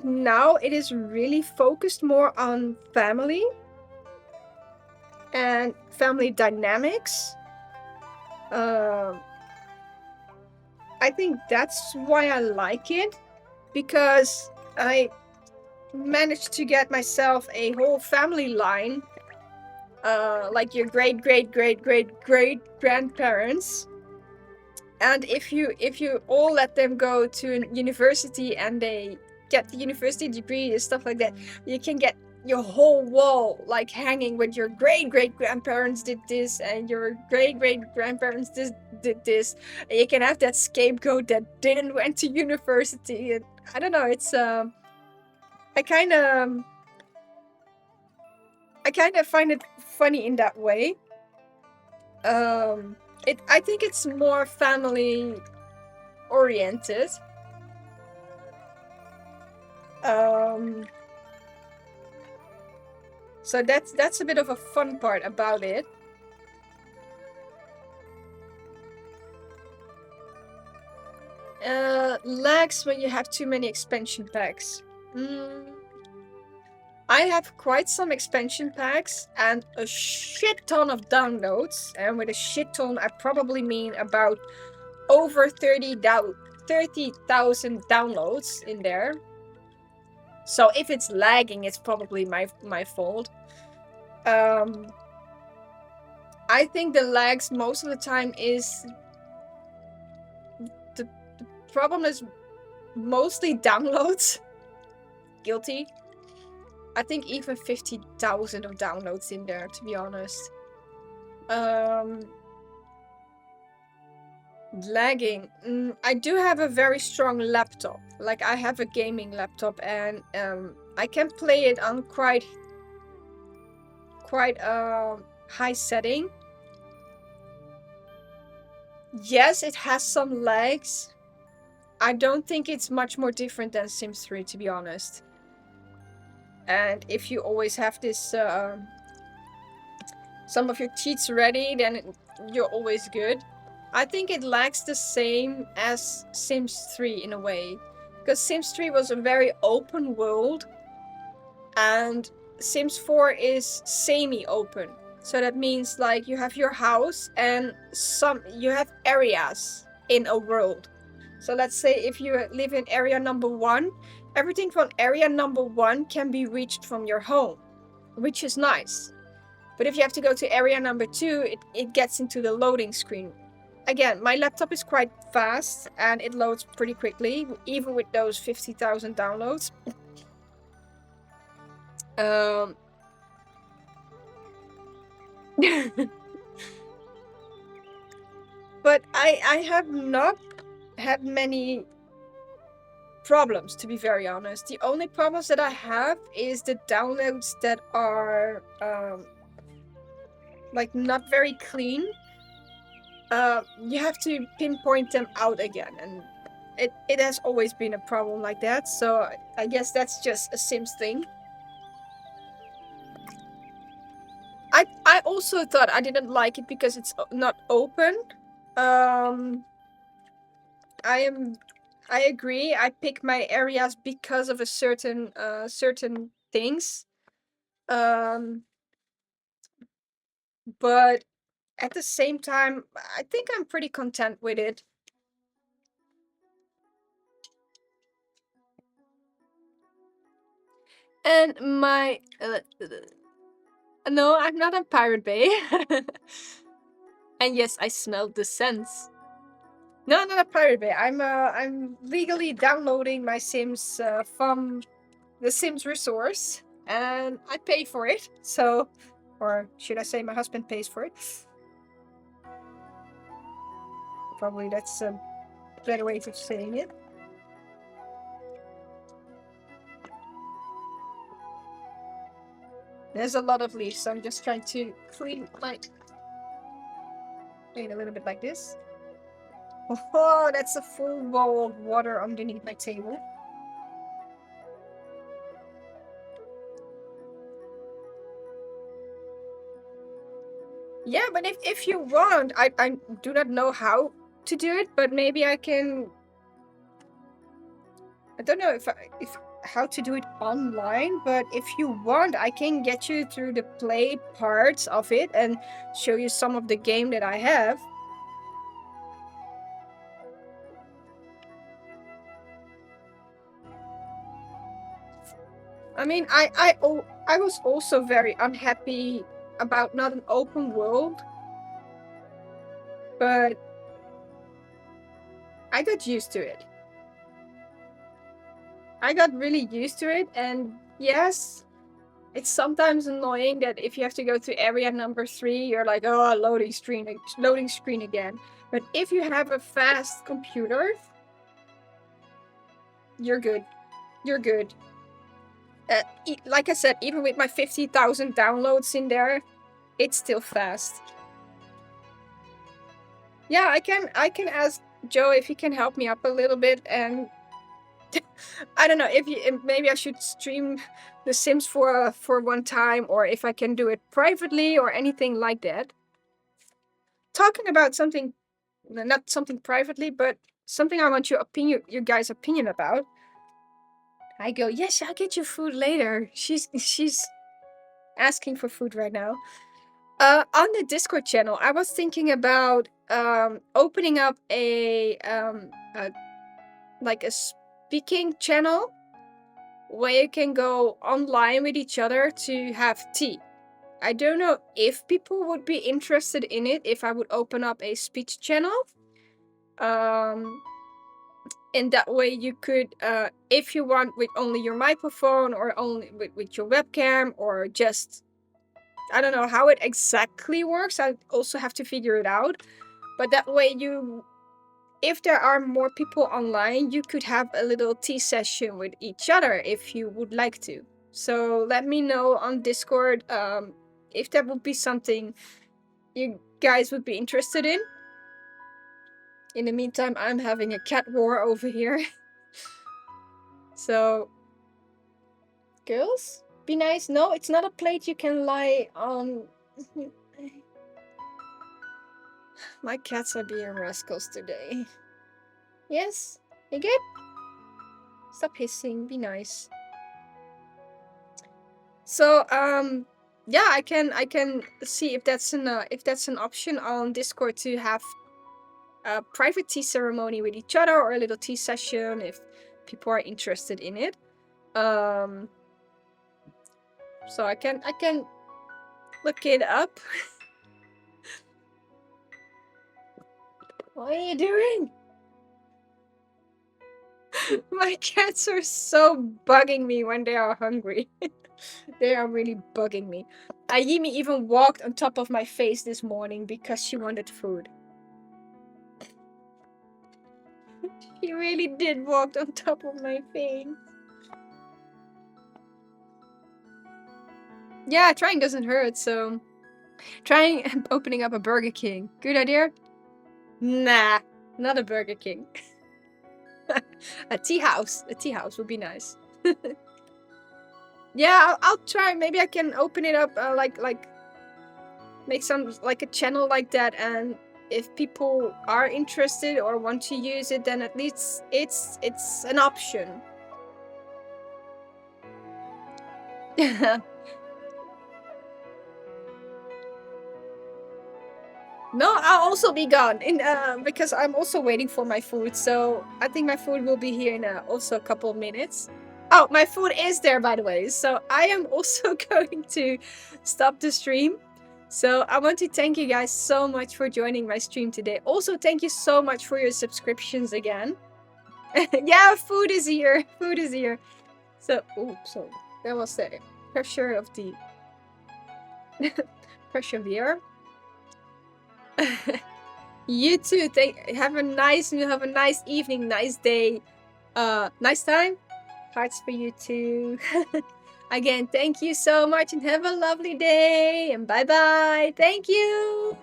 now it is really focused more on family and family dynamics. I think that's why I like it, because I managed to get myself a whole family line, like your great grandparents. And if you all let them go to a university and they get the university degree and stuff like that, you can get your whole wall like hanging with your great grandparents did this and your great grandparents did this. And you can have that scapegoat that didn't went to university. And I don't know, it's I kind of find it funny in that way. I think it's more family oriented. So that's a bit of a fun part about it. Lags when you have too many expansion packs. I have quite some expansion packs and a shit ton of downloads. And with a shit ton, I probably mean about over 30,000 downloads in there. So if it's lagging, it's probably my fault. I think the lags most of the time is the problem is mostly downloads. Guilty. I think even 50,000 of downloads in there, to be honest. Lagging. I do have a very strong laptop. Like, I have a gaming laptop, and I can play it on quite high setting. Yes, it has some lags. I don't think it's much more different than Sims 3, to be honest. And if you always have this, some of your cheats ready, then you're always good. I think it lacks the same as Sims 3 in a way. Because Sims 3 was a very open world, and Sims 4 is semi-open. So that means like you have your house and you have areas in a world. So let's say if you live in area number 1, everything from area number 1 can be reached from your home, which is nice. But if you have to go to area number 2, it gets into the loading screen. Again, my laptop is quite fast and it loads pretty quickly, even with those 50,000 downloads. But I have not had many problems, to be very honest. The only problems that I have is the downloads that are like not very clean. You have to pinpoint them out again, and it has always been a problem like that. So I guess that's just a Sims thing. I also thought I didn't like it because it's not open. I agree. I pick my areas because of a certain things. But at the same time, I think I'm pretty content with it. And my no, I'm not on Pirate Bay. And yes, I smelled the scents. No, not a Pirate Bay. I'm legally downloading my Sims from the Sims resource, and I pay for it. So, or should I say, my husband pays for it? Probably that's a better way of saying it. There's a lot of leaves, so I'm just trying to clean a little bit like this. Oh, that's a full bowl of water underneath my table. Yeah, but if you want, I do not know how to do it, but maybe I can. I don't know if how to do it online, but if you want, I can get you through the play parts of it and show you some of the game that I have. I mean, I was also very unhappy about not an open world, but I got used to it. I got really used to it, and yes, it's sometimes annoying that if you have to go to area number 3, you're like, oh, loading screen again. But if you have a fast computer, you're good. You're good. Like I said, even with my 50,000 downloads in there, it's still fast. Yeah, I can ask Joe if he can help me up a little bit, and I don't know if maybe I should stream The Sims for one time, or if I can do it privately or anything like that. Talking about something, not something privately, but something I want your guys' opinion about. I go, yes, I'll get you food later. She's asking for food right now. On the Discord channel, I was thinking about opening up a speaking channel where you can go online with each other to have tea. I don't know if people would be interested in it if I would open up a speech channel. In that way you could, if you want, with only your microphone, or only with your webcam, or just, I don't know how it exactly works. I also have to figure it out. But that way if there are more people online, you could have a little tea session with each other if you would like to. So let me know on Discord if that would be something you guys would be interested in. In the meantime, I'm having a cat war over here. So, girls, be nice. No, it's not a plate you can lie on. My cats are being rascals today. Yes, you good? Stop hissing. Be nice. So, yeah, I can see if that's an option on Discord to have a private tea ceremony with each other or a little tea session if people are interested in it. So I can look it up. What are you doing? My cats are so bugging me when they are hungry. They are really bugging me. Aimi even walked on top of my face this morning because she wanted food. She really did walk on top of my face. Yeah, trying doesn't hurt, so... Trying opening up a Burger King. Good idea? Nah, not a Burger King. A tea house. A tea house would be nice. Yeah, I'll try. Maybe I can open it up, like make some like a channel like that, and if people are interested or want to use it, then at least it's an option. No, I'll also be gone in because I'm also waiting for my food. So I think my food will be here in also a couple of minutes. Oh, my food is there, by the way. So I am also going to stop the stream. So I want to thank you guys so much for joining my stream today. Also, thank you so much for your subscriptions again. Yeah, food is here. Food is here. So, so that was the pressure of the persevere. You too. Have a nice evening, nice day, nice time. Hearts for you too. Again, thank you so much and have a lovely day. And bye bye. Thank you.